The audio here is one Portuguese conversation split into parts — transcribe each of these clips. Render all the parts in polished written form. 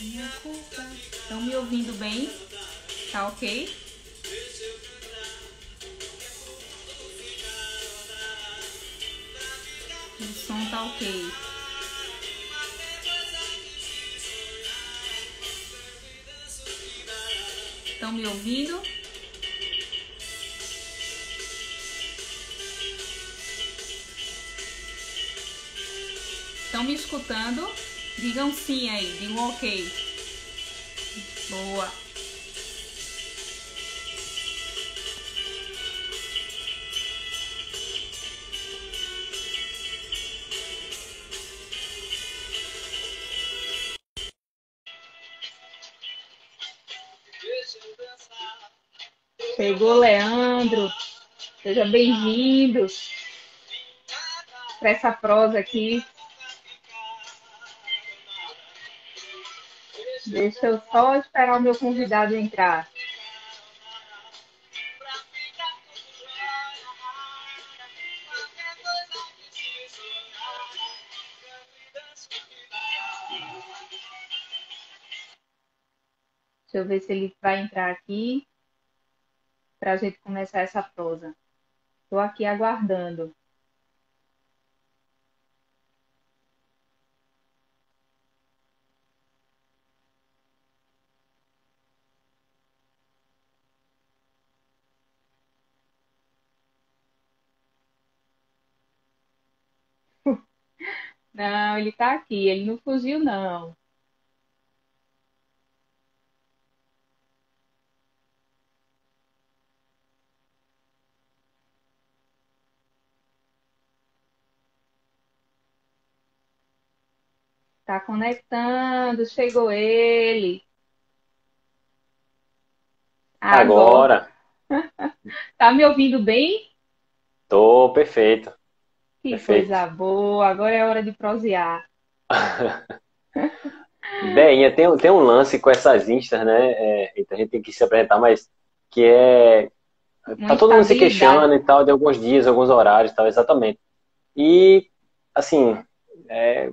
Estão me ouvindo bem? Tá ok? O som tá ok. Estão me ouvindo? Estão me escutando? Digam sim aí, digam ok. Boa. Chegou Leandro. Seja bem-vindo para essa prosa aqui. Deixa eu só esperar o meu convidado entrar. Deixa eu ver se ele vai entrar aqui para a gente começar essa prosa. Estou aqui aguardando. Não, ele está aqui, ele não fugiu, não. Está conectando, chegou ele. Agora. Agora, Tá me ouvindo bem? tô perfeito, Que perfeito. coisa boa, agora é hora de prosear. Bem, tem um lance com essas instas, né? Então a gente tem que se apresentar, mas que Uma tá todo mundo se estabilidade. queixando e tal, de alguns dias, alguns horários e tal, exatamente. E, assim, é,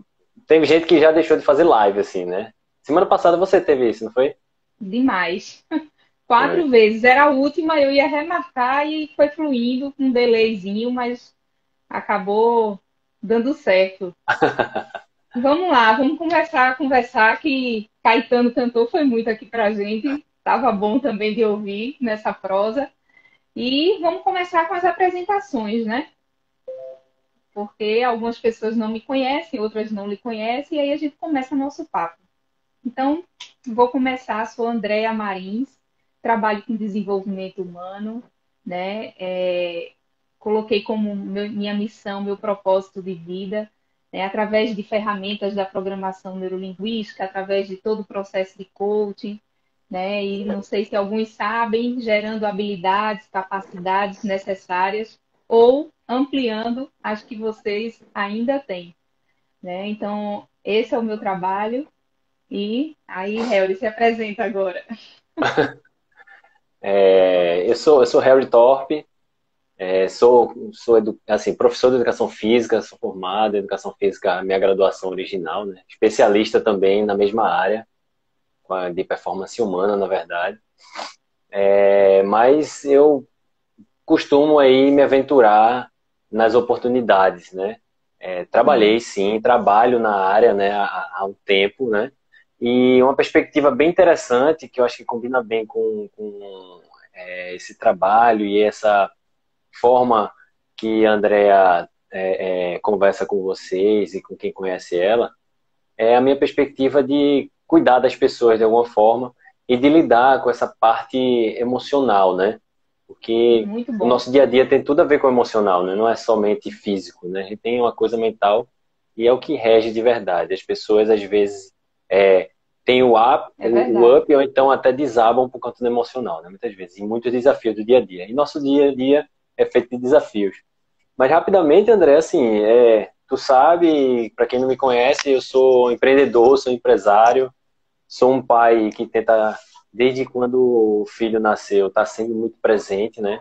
teve gente que já deixou de fazer live, assim, né? Semana passada você teve isso, não foi? Demais. Foi. 4 vezes. Era a última, eu ia remarcar e foi fluindo com um delayzinho, mas acabou dando certo. Vamos lá, vamos conversar que Caetano cantou foi muito aqui pra gente. Tava bom também de ouvir nessa prosa. E vamos começar com as apresentações, né? Porque algumas pessoas não me conhecem, outras não lhe conhecem, e aí a gente começa nosso papo. Então, vou começar, sou Andréa Marins, trabalho com desenvolvimento humano, né? Coloquei como minha missão, meu propósito de vida, né? Através de ferramentas da programação neurolinguística, através de todo o processo de coaching, né? E não sei se alguns sabem, gerando habilidades, capacidades necessárias ou ampliando as que vocês ainda têm, né? Então, esse é o meu trabalho. E aí, Helder, se apresenta agora. Eu sou Harry Thorpe, assim, professor de educação física, sou formado em educação física, minha graduação original, né? Especialista também na mesma área, de performance humana, na verdade. Mas eu costumo aí me aventurar nas oportunidades, né? Sim, Trabalhei sim, trabalho na área, né, há um tempo, né? E uma perspectiva bem interessante que eu acho que combina bem com esse trabalho e essa forma que a Andrea conversa com vocês e com quem conhece ela, é a minha perspectiva de cuidar das pessoas de alguma forma e de lidar com essa parte emocional, né? Porque muito o bom. nosso dia a dia tem tudo a ver com o emocional, né? Não é somente físico, né? A gente tem uma coisa mental e é o que rege de verdade. As pessoas, às vezes, é, têm É o verdade. up ou então até desabam por conta do emocional, né? Muitas vezes, em muitos desafios do dia a dia. E nosso dia a dia é feito de desafios. Mas rapidamente, André, assim, tu sabe, para quem não me conhece, eu sou empreendedor, sou empresário, sou um pai que tenta, desde quando o filho nasceu, tá sendo muito presente, né?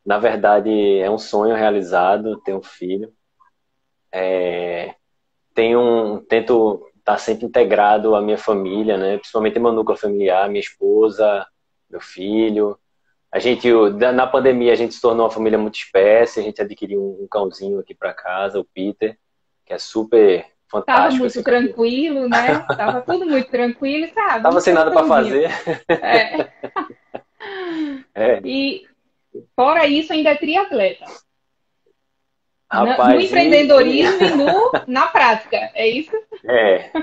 Na verdade, é um sonho realizado ter um filho. Tento estar estar sempre integrado à minha família, né? Principalmente meu núcleo familiar, minha esposa, meu filho. Na pandemia, a gente se tornou uma família muito espécie, a gente adquiriu um cãozinho aqui para casa, o Peter, que é super Tava fantástico muito esse cachorro. tranquilo, né? Tava tudo muito tranquilo, sabe? Tava Um sem nada para cachorrozinho. fazer. É. É, E fora isso, ainda é triatleta. No rapaz, empreendedorismo e na prática, é isso?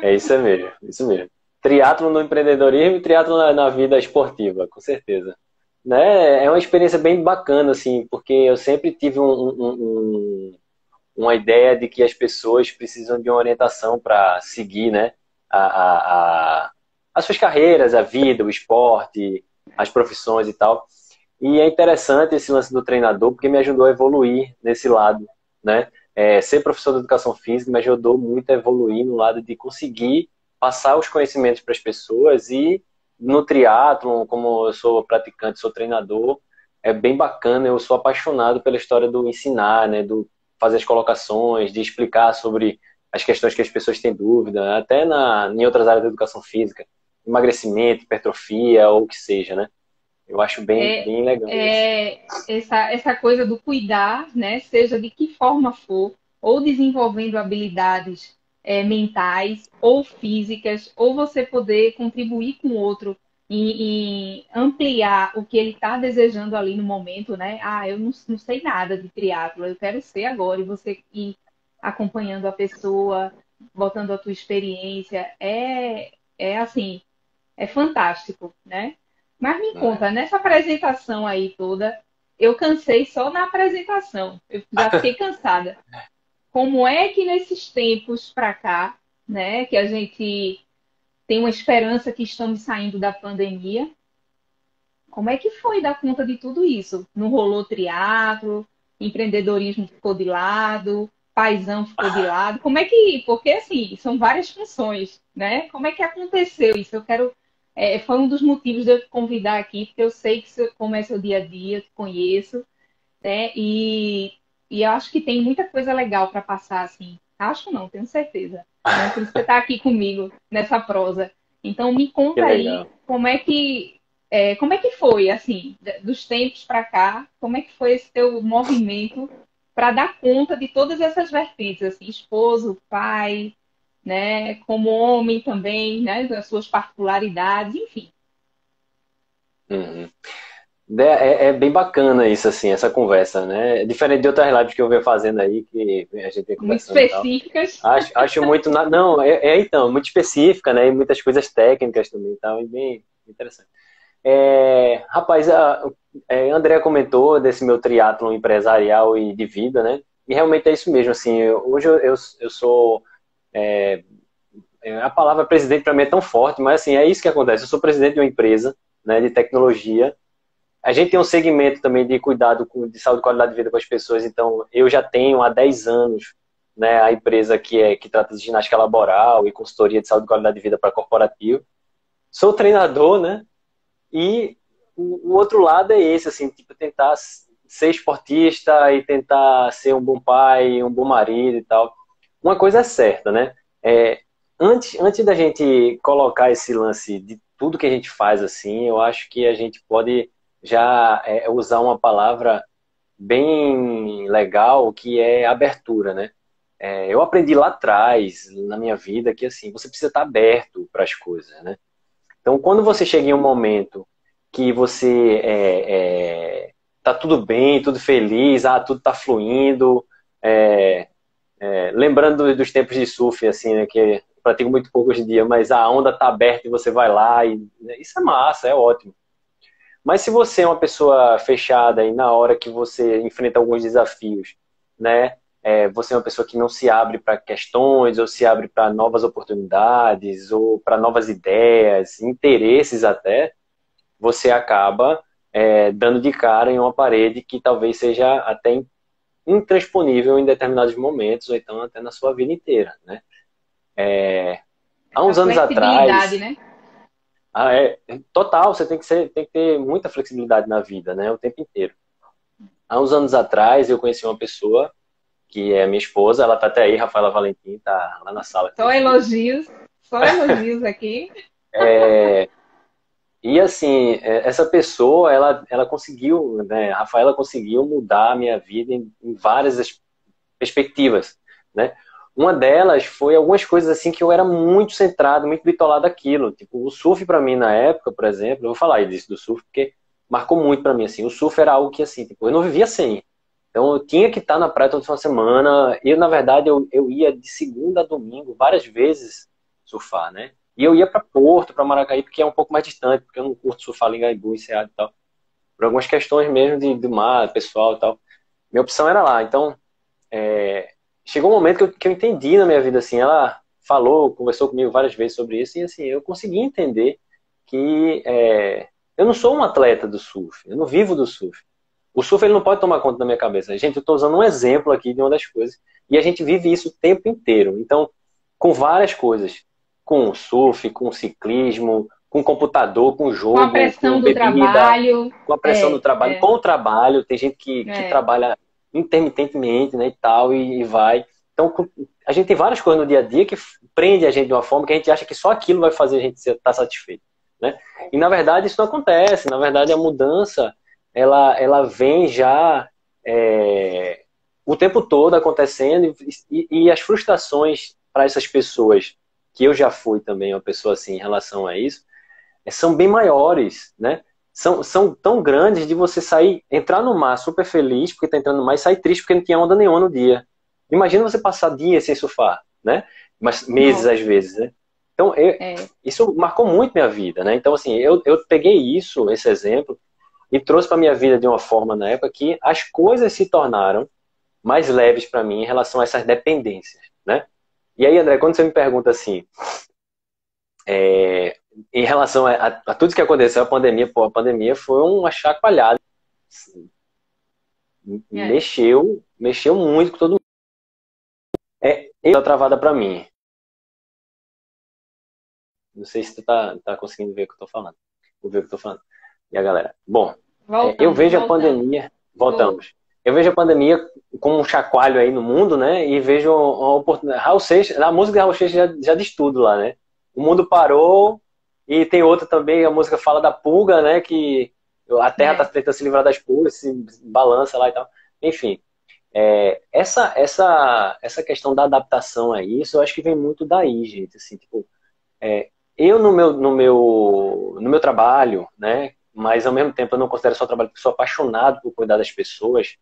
é isso mesmo, isso mesmo. Triatlo no empreendedorismo e triatlo na vida esportiva, com certeza. Né? É uma experiência bem bacana, assim, porque eu sempre tive uma ideia de que as pessoas precisam de uma orientação para seguir, né, a, a, a- as suas carreiras, a vida, o esporte, as profissões e tal. E é interessante esse lance do treinador, porque me ajudou a evoluir nesse lado, né? Ser professor de educação física me ajudou muito a evoluir no lado de conseguir passar os conhecimentos para as pessoas e no triatlon, como eu sou praticante, sou treinador, é bem bacana, eu sou apaixonado pela história do ensinar, né? Do fazer as colocações, de explicar sobre as questões que as pessoas têm dúvida, até em outras áreas da educação física, emagrecimento, hipertrofia ou o que seja, né? Eu acho É, bem legal isso. essa coisa do cuidar, né? Seja de que forma for, ou desenvolvendo habilidades mentais ou físicas, ou você poder contribuir com o outro em ampliar o que ele está desejando ali no momento, né? Ah, eu não sei nada de triatlo, eu quero ser agora, e você ir acompanhando a pessoa, botando a tua experiência, é assim, é fantástico, né? Mas me Né? conta, nessa apresentação aí toda, eu cansei só na apresentação. Eu já fiquei cansada. Como é que nesses tempos para cá, né, que a gente tem uma esperança que estamos saindo da pandemia, como é que foi dar conta de tudo isso? Não rolou triatlo, empreendedorismo ficou de lado, paizão ficou de lado. Como é que, porque assim, são várias funções, né? Como é que aconteceu isso? Eu quero, foi um dos motivos de eu te convidar aqui, porque eu sei que como é seu dia a dia, eu te conheço, né? E eu acho que tem muita coisa legal para passar, assim. Acho não, tenho certeza, né? Por isso que você está aqui comigo nessa prosa. Então me Que conta aí legal. como é que foi, assim, dos tempos para cá, como é que foi esse teu movimento para dar conta de todas essas vertentes, assim, esposo, pai, né, como homem também, né, das suas particularidades, enfim. Uhum. É bem bacana isso, assim, essa conversa, né? Diferente de outras lives que eu venho fazendo aí, que a gente vem Muito conversando e tal. específicas. Acho muito. Não, então, muito específica, né? E muitas coisas técnicas também e tal, e bem interessante. Rapaz, André comentou desse meu triatlon empresarial e de vida, né? E realmente é isso mesmo, assim, hoje eu sou. A palavra presidente para mim é tão forte, mas assim, é isso que acontece. Eu sou presidente de uma empresa, né, de tecnologia. A gente tem um segmento também de cuidado de saúde e qualidade de vida com as pessoas, então eu já tenho há 10 anos, né, a empresa que trata de ginástica laboral e consultoria de saúde e qualidade de vida para corporativo. Sou treinador, né? E o outro lado é esse, assim, tipo, tentar ser esportista e tentar ser um bom pai, um bom marido e tal. Uma coisa é certa, né? É, antes da gente colocar esse lance de tudo que a gente faz assim, eu acho que a gente pode já usar uma palavra bem legal que é abertura, né? Eu aprendi lá atrás, na minha vida, que assim, você precisa estar aberto para as coisas, né? Então, quando você chega em um momento que você tá tudo bem, tudo feliz, tudo tá fluindo, é, lembrando dos tempos de surf, assim, né, que eu pratico muito pouco hoje em dia, mas a onda tá aberta e você vai lá, né, isso é massa, é ótimo. Mas se você é uma pessoa fechada e na hora que você enfrenta alguns desafios, né, você é uma pessoa que não se abre para questões, ou se abre para novas oportunidades, ou para novas ideias, interesses até, você acaba dando de cara em uma parede que talvez seja até intransponível em determinados momentos, ou então até na sua vida inteira, né? Há Essa uns anos flexibilidade, atrás, né? total, você tem que ter muita flexibilidade na vida, né? O tempo inteiro. Há uns anos atrás, eu conheci uma pessoa que é minha esposa, ela tá até aí, Rafaela Valentim, tá lá na sala aqui Só comigo. elogios. Só elogios aqui. É, e assim, essa pessoa, ela conseguiu, né, a Rafaela conseguiu mudar a minha vida em várias perspectivas, né? Uma delas foi algumas coisas assim que eu era muito centrado, muito bitolado naquilo. Tipo, o surf para mim na época, por exemplo, eu vou falar disso do surf porque marcou muito para mim assim. O surf era algo que assim, tipo, eu não vivia sem. Então eu tinha que estar na praia toda semana. Eu, na verdade, eu ia de segunda a domingo várias vezes surfar, né? E eu ia para Porto, para Maracaí, porque é um pouco mais distante, porque eu não curto surfar em Gaibu, Enseada e tal. Por algumas questões mesmo de mar, pessoal e tal. Minha opção era lá. Então, chegou um momento que eu entendi na minha vida, assim, ela falou, conversou comigo várias vezes sobre isso, e assim, eu consegui entender que eu não sou um atleta do surf, eu não vivo do surf. O surf ele não pode tomar conta da minha cabeça. Gente, eu estou usando um exemplo aqui de uma das coisas, e a gente vive isso o tempo inteiro. Então, com várias coisas, com surf, com ciclismo, com computador, com Com a jogo, com pressão do bebida, trabalho. com a pressão do trabalho, com o trabalho, tem gente que É. trabalha intermitentemente, né, e tal, e vai. Então, a gente tem várias coisas no dia a dia que prende a gente de uma forma que a gente acha que só aquilo vai fazer a gente estar satisfeito, né? E na verdade isso não acontece. Na verdade a mudança ela vem já o tempo todo acontecendo e as frustrações para essas pessoas que eu já fui também uma pessoa assim em relação a isso são bem maiores, né? São tão grandes de você sair, entrar no mar super feliz porque está entrando no mar e sair triste porque não tinha onda nenhuma no dia. Imagina você passar dias sem surfar, né? Mas meses Nossa, às vezes, né? Então, é. isso marcou muito minha vida, né? Então, assim, eu peguei isso, esse exemplo, e trouxe para minha vida de uma forma na época que as coisas se tornaram mais leves para mim em relação a essas dependências, né? E aí, André, quando você me pergunta assim, em relação a tudo que aconteceu, a pandemia, pô, a pandemia foi uma chacoalhada, É. mexeu muito com todo mundo. Tá travada para mim. Não sei se tu tá conseguindo ver o que eu tô falando. Vou ver o que eu tô falando. E a galera? Bom, eu Voltamos, vejo a voltamos. pandemia, Tô. voltamos. Eu vejo a pandemia como um chacoalho aí no mundo, né? E vejo uma oportunidade. Raul Seixas, a música de Raul Seixas já diz tudo lá, né? O mundo parou e tem outra também, a música fala da pulga, né? Que a Terra tá É. tentando se livrar das pulgas, se balança lá e tal. Enfim, essa questão da adaptação a isso, eu acho que vem muito daí, gente. Assim, tipo, eu no meu trabalho, né? Mas ao mesmo tempo eu não considero só trabalho, porque sou apaixonado por cuidar das pessoas.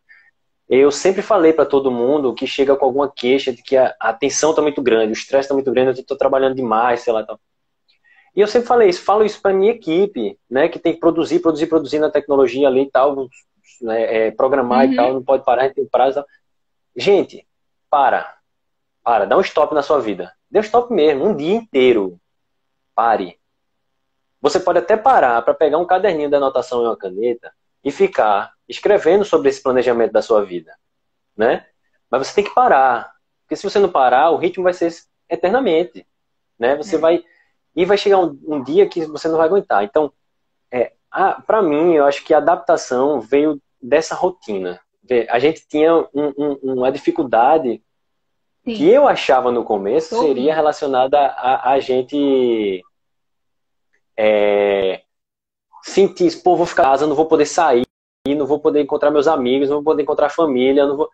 Eu sempre falei para todo mundo que chega com alguma queixa de que a tensão está muito grande, o estresse está muito grande, eu estou trabalhando demais, sei lá, tal. E eu sempre falei isso, falo isso para minha equipe, né? Que tem que produzir na tecnologia ali e tal, né, programar e Uhum. tal, não pode parar, tem prazo. Tal. Gente, dá um stop na sua vida, dê um stop mesmo, um dia inteiro, pare. Você pode até parar para pegar um caderninho de anotação e uma caneta e ficar escrevendo sobre esse planejamento da sua vida, né? Mas você tem que parar, porque se você não parar, o ritmo vai ser eternamente, né? Você É. vai chegar um dia que você não vai aguentar. Então, para mim, eu acho que a adaptação veio dessa rotina. A gente tinha uma dificuldade que Sim, eu achava no começo tô seria ouvindo. relacionada a gente sentir, pô, vou ficar em casa, não vou poder sair, não vou poder encontrar meus amigos, não vou poder encontrar família, não vou.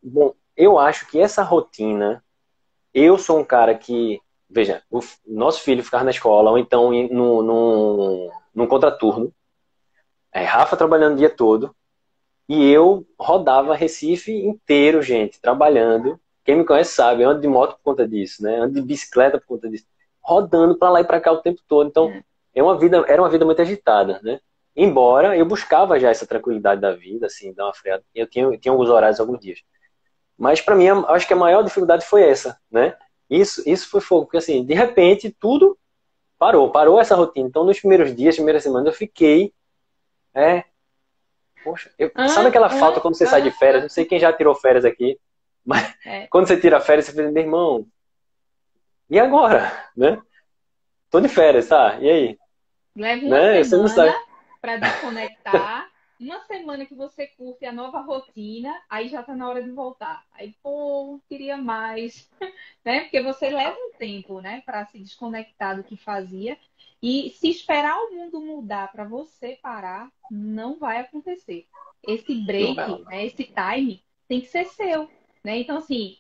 Bom, eu acho que essa rotina, eu sou um cara que, veja, o nosso filho ficar na escola, ou então num contraturno, Rafa trabalhando o dia todo, e eu rodava Recife inteiro, gente, trabalhando. Quem me conhece sabe, eu ando de moto por conta disso, né? Ando de bicicleta por conta disso. Rodando para lá e para cá o tempo todo. Então, É. era uma vida muito agitada, né? Embora eu buscava já essa tranquilidade da vida, assim, dar uma freada. Eu tinha alguns horários, alguns dias. Mas para mim, acho que a maior dificuldade foi essa, né? Isso foi fogo, porque assim, de repente, tudo parou essa rotina. Então, nos primeiros dias, primeiras semanas, eu fiquei, é, poxa, sabe aquela falta quando você sai de férias? Não sei quem já tirou férias aqui, mas É. quando você tira férias, você pensa, meu irmão, e agora? Né? Tô de férias, tá? E aí? Leva uma Né? Você não semana sabe. para desconectar uma semana que você curte a nova rotina, aí já tá na hora de voltar. Aí, pô, queria mais, né? Porque você leva um tempo, né, para se desconectar do que fazia. E se esperar o mundo mudar para você parar, não vai acontecer. Esse Não vai break, rolar. né, esse time tem que ser seu, né? Então, assim,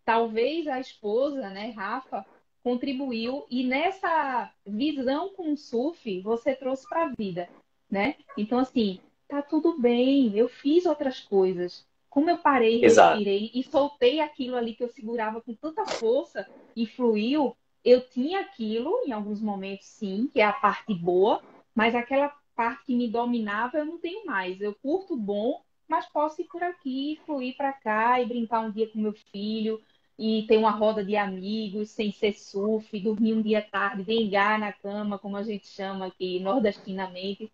talvez a esposa, né, Rafa, contribuiu e nessa visão com o surf você trouxe para a vida, né? Então, assim, tá tudo bem, eu fiz outras coisas. Como eu parei, Exato. respirei e soltei aquilo ali que eu segurava com tanta força e fluiu, eu tinha aquilo em alguns momentos, sim, que é a parte boa, mas aquela parte que me dominava eu não tenho mais. Eu curto o bom, mas posso ir por aqui, fluir para cá e brincar um dia com meu filho e ter uma roda de amigos sem ser surf, dormir um dia tarde, dengar na cama, como a gente chama aqui nordestinamente,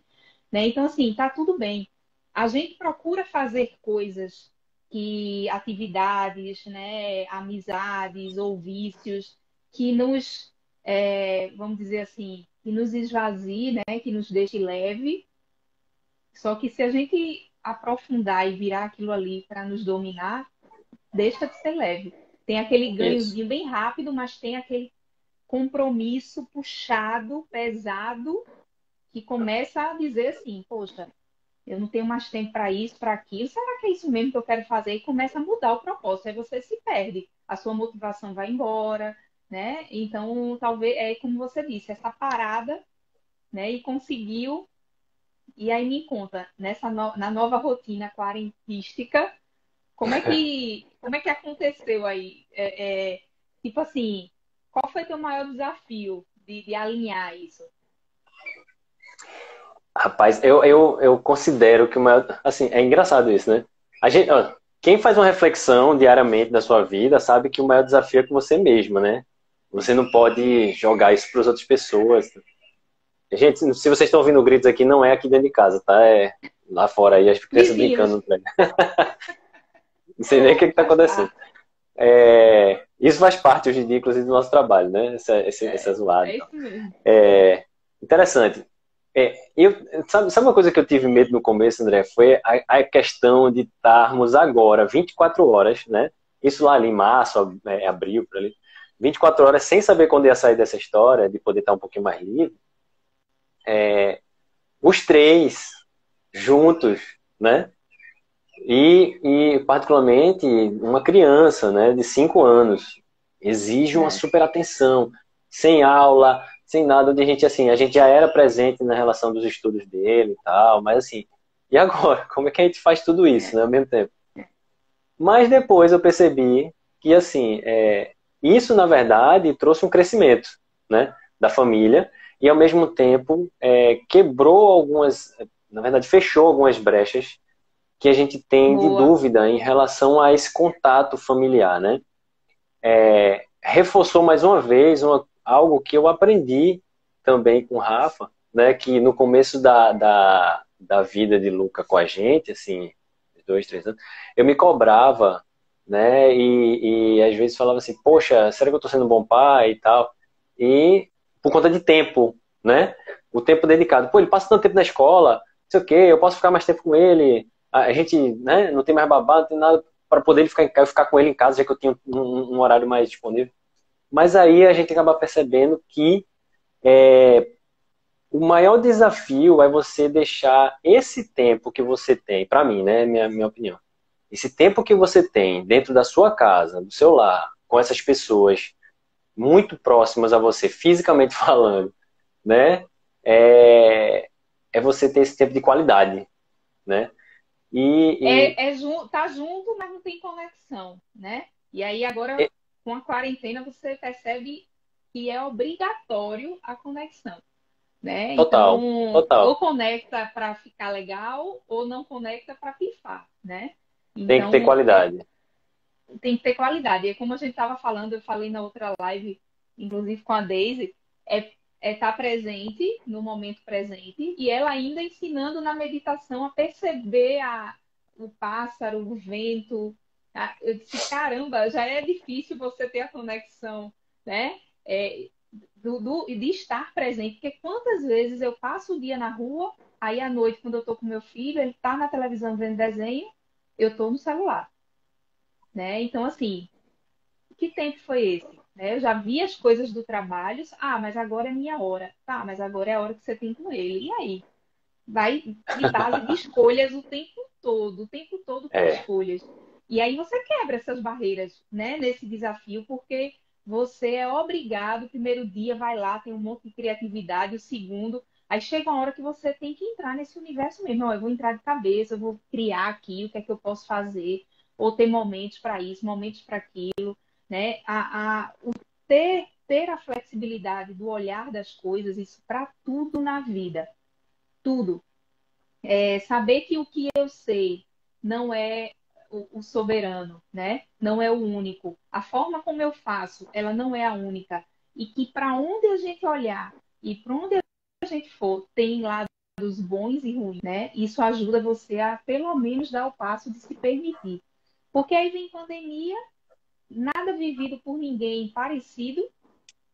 né? Então, assim, tá tudo bem. A gente procura fazer coisas atividades, né, amizades ou vícios que nos, vamos dizer assim, que nos esvazie, né, que nos deixe leve. Só que se a gente aprofundar e virar aquilo ali para nos dominar, deixa de ser leve. Tem aquele Isso. ganhozinho bem rápido, mas tem aquele compromisso puxado, pesado, que começa a dizer assim, poxa, eu não tenho mais tempo para isso, para aquilo. Será que é isso mesmo que eu quero fazer? E começa a mudar o propósito. Aí você se perde. A sua motivação vai embora, né? Então, talvez, é como você disse, essa parada, né? E conseguiu. E aí me conta, na nova rotina quarentística, como é que aconteceu aí? Tipo assim, qual foi teu maior desafio de alinhar isso? Rapaz, eu considero que o maior. Assim, é engraçado isso, né? A gente, ó, quem faz uma reflexão diariamente da sua vida sabe que o maior desafio é com você mesmo, né? Você não pode jogar isso para as outras pessoas. Gente, se vocês estão ouvindo gritos aqui, não é aqui dentro de casa, tá? É lá fora aí, as crianças brincando Vizinhos, no prédio. Não sei nem o que está faz acontecendo. parte. Isso faz parte hoje em dia, inclusive, do nosso trabalho, né? Essa zoada. É isso mesmo. É, interessante. Sabe uma coisa que eu tive medo no começo, André? Foi a questão de estarmos agora 24 horas, né? Isso lá ali em março, abril, por ali. 24 horas sem saber quando ia sair dessa história, de poder estar um pouquinho mais livre. Os três juntos, né? Particularmente, uma criança, né, de 5 anos, exige uma É. super atenção, sem aula, sem nada de gente assim. A gente já era presente na relação dos estudos dele e tal, mas assim, e agora? Como é que a gente faz tudo isso, né, ao mesmo tempo? Mas depois eu percebi que, assim, isso, na verdade, trouxe um crescimento, né, da família e, ao mesmo tempo, quebrou algumas, na verdade, fechou algumas brechas que a gente tem de Boa. dúvida em relação a esse contato familiar, né? Reforçou mais uma vez algo que eu aprendi também com o Rafa, né? Que no começo da vida de Luca com a gente, assim, 2, 3 anos, eu me cobrava, né? E às vezes falava assim, poxa, será que eu tô sendo um bom pai e tal? E por conta de tempo, né? O tempo dedicado. Pô, ele passa tanto tempo na escola, não sei o quê, eu posso ficar mais tempo com ele. A gente, né, não tem mais babado, não tem nada para poder eu ficar com ele em casa, já que eu tinha um horário mais disponível. Mas aí a gente acaba percebendo que o maior desafio é você deixar esse tempo que você tem, para mim, né, minha opinião, esse tempo que você tem dentro da sua casa, do seu lar, com essas pessoas muito próximas a você, fisicamente falando, né, é, é você ter esse tempo de qualidade, né? E, Tá junto, mas não tem conexão, né? E aí agora, e com a quarentena, você percebe que é obrigatório a conexão, né? total, Então, ou total. conecta para ficar legal, ou não conecta para pifar, né? Tem que ter Então, qualidade. tem que ter qualidade. E como a gente estava falando, eu falei na outra live, inclusive com a Daisy, é estar presente no momento presente e ela ainda ensinando na meditação a perceber o pássaro, o vento. Eu disse, caramba, já é difícil você ter a conexão, né? De estar presente, porque quantas vezes eu passo o dia na rua Aí à noite, quando eu tô com meu filho, ele tá na televisão vendo desenho, eu tô no celular, né? Então, assim, que tempo foi esse? Né? Eu já vi as coisas do trabalho, mas agora é minha hora. Tá, mas agora é a hora que você tem com ele. E aí? Vai de base de escolhas o tempo todo com É, escolhas. E aí você quebra essas barreiras, né, nesse desafio, porque você é obrigado, o primeiro dia vai lá, tem um monte de criatividade, o segundo, aí chega uma hora que você tem que entrar nesse universo mesmo. Ó, eu vou entrar de cabeça, eu vou criar aqui o que é que eu posso fazer, ou ter momentos para isso, momentos para aquilo, né? O ter a flexibilidade do olhar das coisas, isso para tudo na vida, tudo. É saber que o que eu sei não é o soberano, né? Não é o único. A forma como eu faço, ela não é a única. E que para onde a gente olhar e para onde a gente for, tem lados bons e ruins, né? Isso ajuda você a, pelo menos, dar o passo de se permitir. Porque aí vem pandemia, nada vivido por ninguém parecido,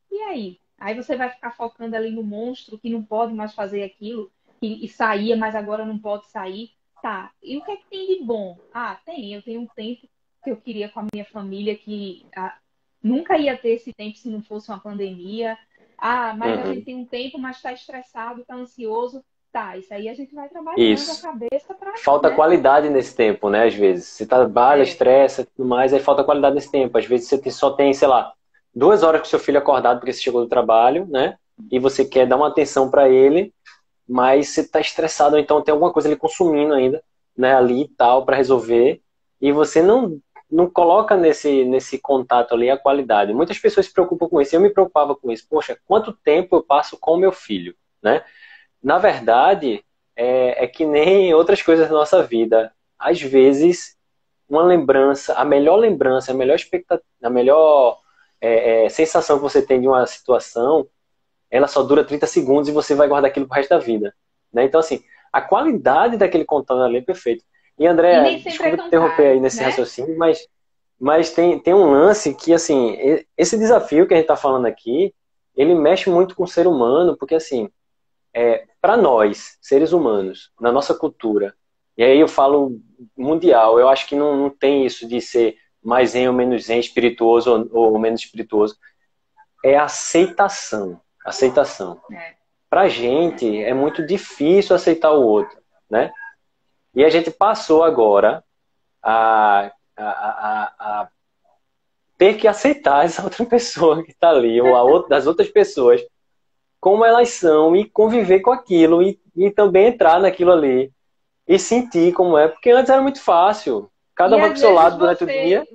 e aí? Aí você vai ficar focando ali no monstro que não pode mais fazer aquilo, e saía, mas agora não pode sair. Tá, e o que é que tem de bom? Ah, tem, eu tenho um tempo que eu queria com a minha família, que nunca ia ter esse tempo se não fosse uma pandemia. Ah, mas a gente uhum. tem um tempo, mas está estressado, está ansioso. Tá, isso aí a gente vai trabalhando a Isso. cabeça para, Falta né? qualidade nesse tempo, né? Às vezes. Você trabalha, É, estressa e tudo mais, aí falta qualidade nesse tempo. Às vezes só tem, sei lá, 2 horas com seu filho acordado porque você chegou do trabalho, né? E você quer dar uma atenção para ele, mas você está estressado, ou então tem alguma coisa ali consumindo ainda, né? Ali e tal, para resolver. E você não coloca nesse contato ali a qualidade. Muitas pessoas se preocupam com isso. Eu me preocupava com isso. Poxa, quanto tempo eu passo com o meu filho, né? Na verdade, é que nem outras coisas da nossa vida. Às vezes, uma lembrança, a melhor expectativa, a melhor sensação que você tem de uma situação, ela só dura 30 segundos e você vai guardar aquilo pro resto da vida. Né? Então, assim, a qualidade daquele contato ali é perfeito. E, e André, nem sempre é desculpa te tão interromper caro, aí nesse né? raciocínio, mas tem um lance que, assim, esse desafio que a gente está falando aqui, ele mexe muito com o ser humano, porque, assim, para nós, seres humanos, na nossa cultura, e aí eu falo mundial, eu acho que não tem isso de ser mais zen ou menos zen, espirituoso ou menos espirituoso. É aceitação. Aceitação. É. Pra gente é muito difícil aceitar o outro, né? E a gente passou agora a ter que aceitar essa outra pessoa que está ali, ou das outras pessoas, como elas são, e conviver com aquilo, e também entrar naquilo ali, e sentir como é, porque antes era muito fácil. Cada E um vai às pro seu vezes lado durante o dia.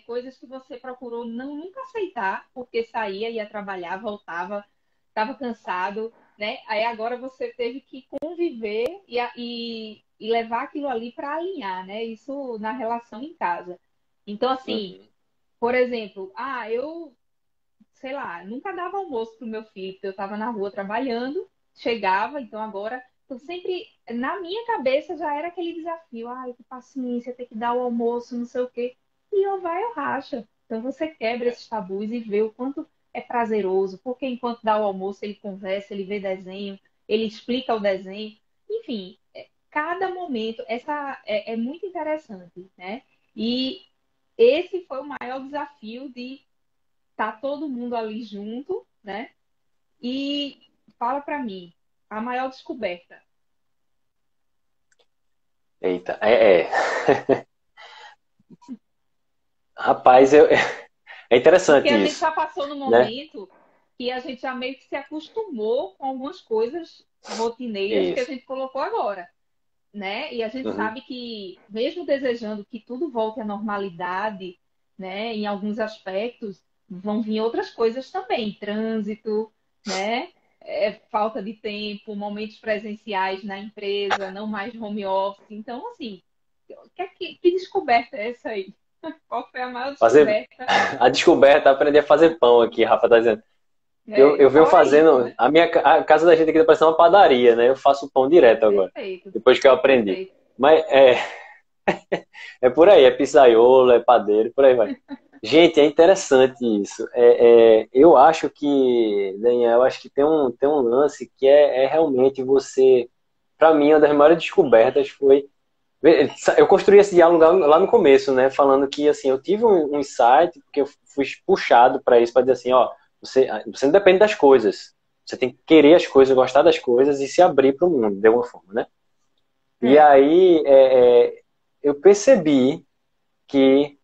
coisas que você procurou não nunca aceitar, porque saía, ia trabalhar, voltava, estava cansado, né? Aí agora você teve que conviver e levar aquilo ali para alinhar, né? Isso na relação em casa. Então, assim, Uhum. por exemplo, eu, sei lá, nunca dava almoço pro meu filho, porque eu estava na rua trabalhando, chegava, então agora eu sempre, na minha cabeça já era aquele desafio, ai, que paciência, ter que dar o almoço, não sei o quê. E eu vai, eu racha. Então você quebra esses tabus e vê o quanto é prazeroso, porque enquanto dá o almoço, ele conversa, ele vê desenho, ele explica o desenho. Enfim, cada momento, essa é muito interessante, né? E esse foi o maior desafio de tá todo mundo ali junto, né? E fala para mim, a maior descoberta. Eita, Rapaz, é Porque interessante a gente isso, já passou no né? momento que a gente já meio que se acostumou com algumas coisas rotineiras que a Isso. gente colocou agora, né? E a gente Uhum. sabe que, mesmo desejando que tudo volte à normalidade, né? Em alguns aspectos, vão vir outras coisas também, trânsito, né? Falta de tempo, momentos presenciais na empresa, não mais home office. Então, assim, que descoberta é essa aí? Qual foi a maior Fazer descoberta? a descoberta, aprender a fazer pão aqui, Rafa tá dizendo. Eu venho Fala aí, fazendo. né? A casa da gente aqui tá parecendo uma padaria, né? Eu faço pão direto agora, Perfeito, depois que eu aprendi. perfeito. Mas é por aí, é pizzaiolo, é padeiro, por aí vai. Gente, é interessante isso. Eu acho que, Daniel, eu acho que tem um lance que é realmente você. Para mim, uma das maiores descobertas foi. Eu construí esse diálogo lá no começo, né? Falando que, assim, eu tive um insight, porque eu fui puxado para isso, para dizer assim: ó, você não depende das coisas. Você tem que querer as coisas, gostar das coisas e se abrir para o mundo, de alguma forma, né? E É, aí, eu percebi que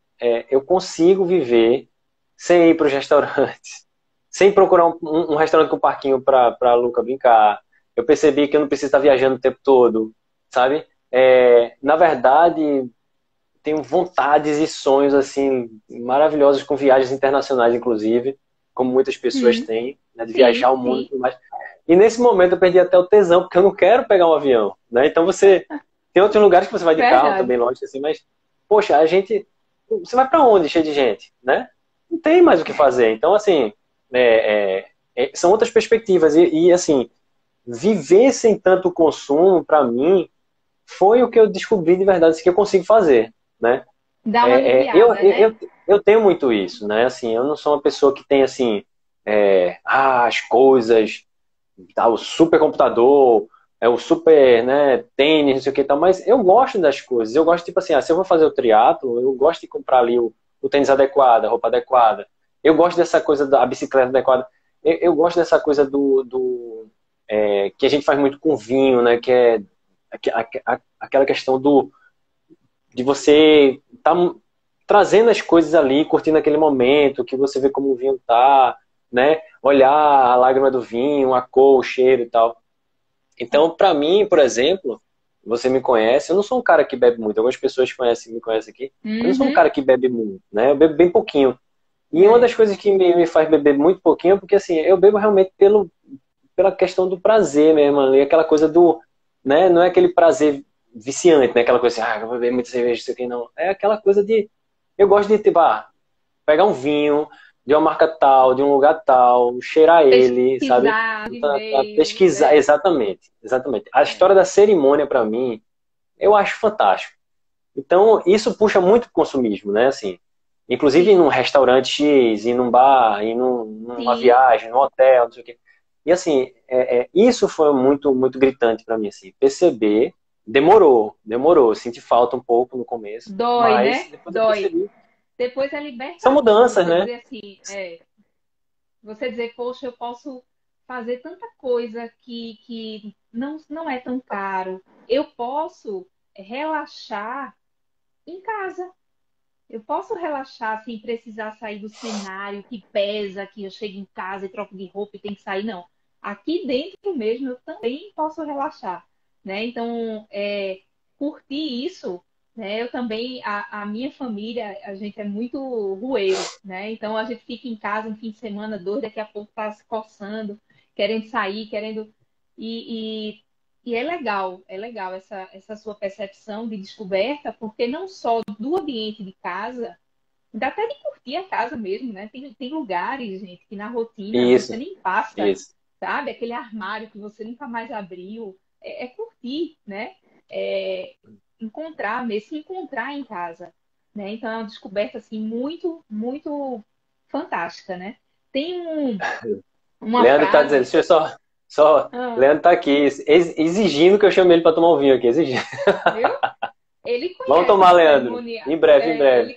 eu consigo viver sem ir para os restaurantes, sem procurar um restaurante com parquinho para a Luca brincar. Eu percebi que eu não preciso estar viajando o tempo todo, sabe? Na verdade, tenho vontades e sonhos assim maravilhosos com viagens internacionais, inclusive, como muitas pessoas hum, têm, né, de viajar sim, o mundo e sim, tudo mais. E nesse momento eu perdi até o tesão, porque eu não quero pegar um avião, né? Então você tem outros lugares que você vai de carro verdade. também, lógico assim, mas poxa, a gente você vai para onde cheio de gente, né? Não tem mais o que fazer. Então assim, são outras perspectivas assim, viver sem tanto consumo para mim foi o que eu descobri de verdade que eu consigo fazer, né? Dá uma É, é, eu, aliviada, né? eu, eu tenho muito isso, né? Assim, eu não sou uma pessoa que tem assim, as coisas, tá, o super computador, o super, né, tênis, não sei o que e tal, mas eu gosto das coisas. Eu gosto, tipo assim, se eu vou fazer o triatlo, eu gosto de comprar ali o tênis adequado, a roupa adequada. Eu gosto dessa coisa da bicicleta adequada. Eu gosto dessa coisa que a gente faz muito com vinho, né? Que é aquela questão de você tá trazendo as coisas ali, curtindo aquele momento, que você vê como o vinho tá, né? Olhar a lágrima do vinho, a cor, o cheiro e tal. Então, para mim, por exemplo, você me conhece, eu não sou um cara que bebe muito. Algumas pessoas me conhecem aqui. Eu não sou um Uhum, cara que bebe muito, né? Eu bebo bem pouquinho. E uma é. das coisas que me faz beber muito pouquinho é porque, assim, eu bebo realmente pela questão do prazer mesmo ali, aquela coisa né? Não é aquele prazer viciante, né? Aquela coisa assim, eu vou beber muita cerveja, isso aqui, não. É aquela coisa eu gosto de, tipo, pegar um vinho de uma marca tal, de um lugar tal, cheirar ele, sabe? Pesquisar de veio. Pesquisar, É, exatamente, exatamente. A é. história da cerimônia, para mim, eu acho fantástico. Então, isso puxa muito pro consumismo, né? Assim, inclusive ir Sim, num restaurante X, ir num bar, ir numa sim. viagem, num hotel, não sei o quê. E assim, isso foi muito, muito gritante para mim, assim, perceber. Demorou, senti falta um pouco no começo, Dói, mas né? depois eu Dói. percebi. Depois é São libertador. mudanças, Você né? dizer assim, você dizer, poxa, eu posso fazer tanta coisa que não é tão caro. Eu posso relaxar em casa. Eu posso relaxar sem precisar sair do cenário que pesa, que eu chego em casa e troco de roupa e tenho que sair, não. Aqui dentro mesmo eu também posso relaxar, né? Então, curtir isso, né? Eu também, a minha família, a gente é muito rueiro, né? Então a gente fica em casa um fim de semana, dois, daqui a pouco tá se coçando, querendo sair, querendo. E, e é legal essa sua percepção de descoberta, porque não só do ambiente de casa, dá até de curtir a casa mesmo, né? Tem lugares, gente, que na rotina você Isso, nem passa, isso. sabe? Aquele armário que você nunca mais abriu. É curtir, né? É encontrar, mesmo se encontrar em casa, né? Então é uma descoberta, assim, muito, muito fantástica, né? Tem uma Leandro tá dizendo, frase. deixa eu só. Ah, Leandro tá aqui, exigindo que eu chame ele para tomar um vinho aqui, exigindo. viu? Ele Vamos conhece tomar, essa Leandro. cerimônia, Em breve, em breve.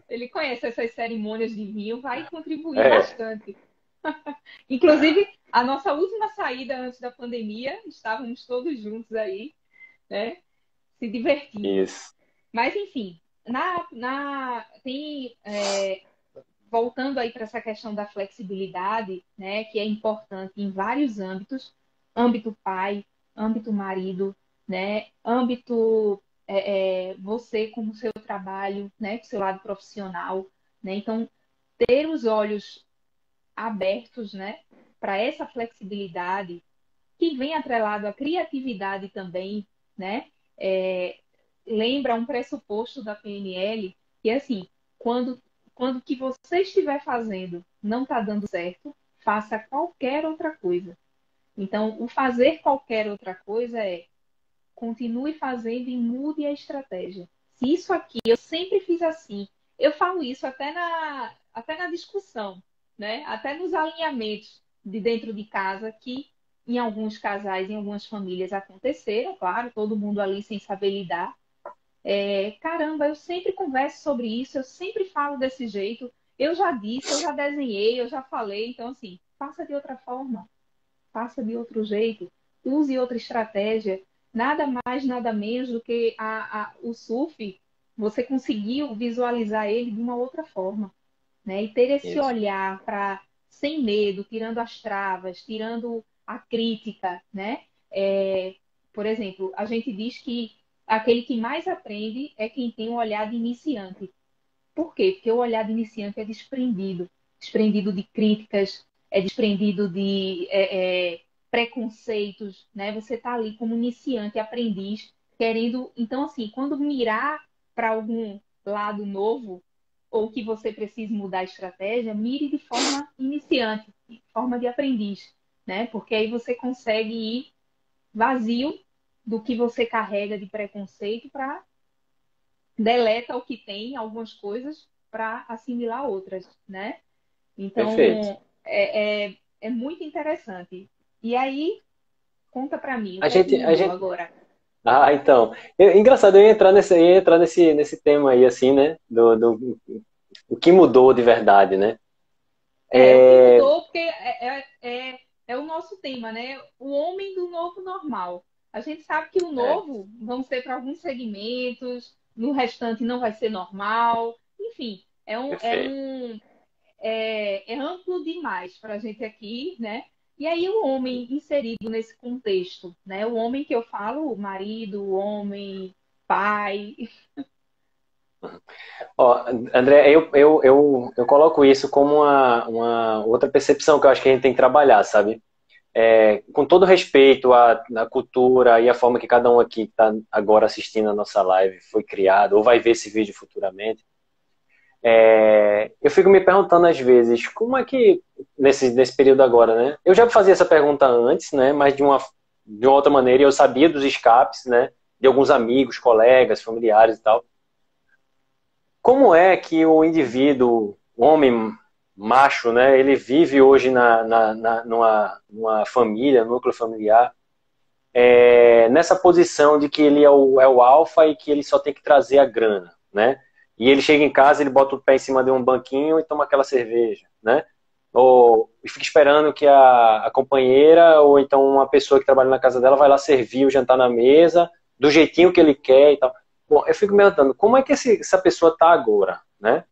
ele conhece essas cerimônias de vinho, vai contribuir É, bastante. Inclusive, a nossa última saída antes da pandemia, estávamos todos juntos aí, né, se divertindo. isso. Mas, enfim, voltando aí para essa questão da flexibilidade, né, que é importante em vários âmbitos, âmbito pai, âmbito marido, né, âmbito você com o seu trabalho, né, com o seu lado profissional, né, então ter os olhos abertos, né, para essa flexibilidade que vem atrelado à criatividade também, né, é, lembra um pressuposto da PNL que é assim, quando quando o que você estiver fazendo não está dando certo, faça qualquer outra coisa. Então, o fazer qualquer outra coisa é continue fazendo e mude a estratégia. Se isso aqui eu sempre fiz assim eu falo isso até na discussão, né? Até nos alinhamentos de dentro de casa, que em alguns casais, em algumas famílias aconteceram, claro, todo mundo ali sem saber lidar. Caramba, eu sempre converso sobre isso, eu sempre falo desse jeito. Eu já disse, eu já desenhei, eu já falei. Então, assim, faça de outra forma, faça de outro jeito, use outra estratégia. Nada mais, nada menos do que o surf, você conseguiu visualizar ele de uma outra forma, né? E ter esse Isso. olhar para sem medo, tirando as travas, tirando a crítica, né? Por exemplo, a gente diz que aquele que mais aprende é quem tem um olhar de iniciante. Por quê? Porque o olhar de iniciante é desprendido, desprendido de críticas, é desprendido de preconceitos, né? Você está ali como iniciante, aprendiz, querendo. Então, assim, quando mirar para algum lado novo, ou que você precise mudar a estratégia, mire de forma iniciante, de forma de aprendiz, né? Porque aí você consegue ir vazio do que você carrega de preconceito para deleta o que tem, algumas coisas, para assimilar outras, né? Perfeito. Então, é muito interessante. E aí, conta para mim, o A que é que gente, a mudou gente, agora? então, engraçado, eu ia entrar nesse tema aí, assim, né, o que mudou de verdade, né? O que É, mudou, porque é o nosso tema, né? O homem do novo normal. A gente sabe que o é, novo vão ser para alguns segmentos, no restante não vai ser normal. Enfim, perfeito. é amplo demais para a gente aqui, né? E aí o homem inserido nesse contexto, né? O homem que eu falo, o marido, o homem, pai. Ó, André, eu coloco isso como uma outra percepção que eu acho que a gente tem que trabalhar, sabe? Com todo respeito à cultura e à forma que cada um aqui que está agora assistindo a nossa live foi criado, ou vai ver esse vídeo futuramente, eu fico me perguntando às vezes, como é que, nesse período agora, né? Eu já fazia essa pergunta antes, né? Mas de uma outra maneira, e eu sabia dos escapes, né? De alguns amigos, colegas, familiares e tal. Como é que o indivíduo, o homem macho, né? Ele vive hoje numa família, núcleo familiar, nessa posição de que ele é o alfa e que ele só tem que trazer a grana, né? E ele chega em casa, ele bota o pé em cima de um banquinho e toma aquela cerveja, né? Ou e fica esperando que a companheira ou então uma pessoa que trabalha na casa dela vai lá servir o jantar na mesa do jeitinho que ele quer e tal. Bom, eu fico me perguntando, como é que essa pessoa está agora, né?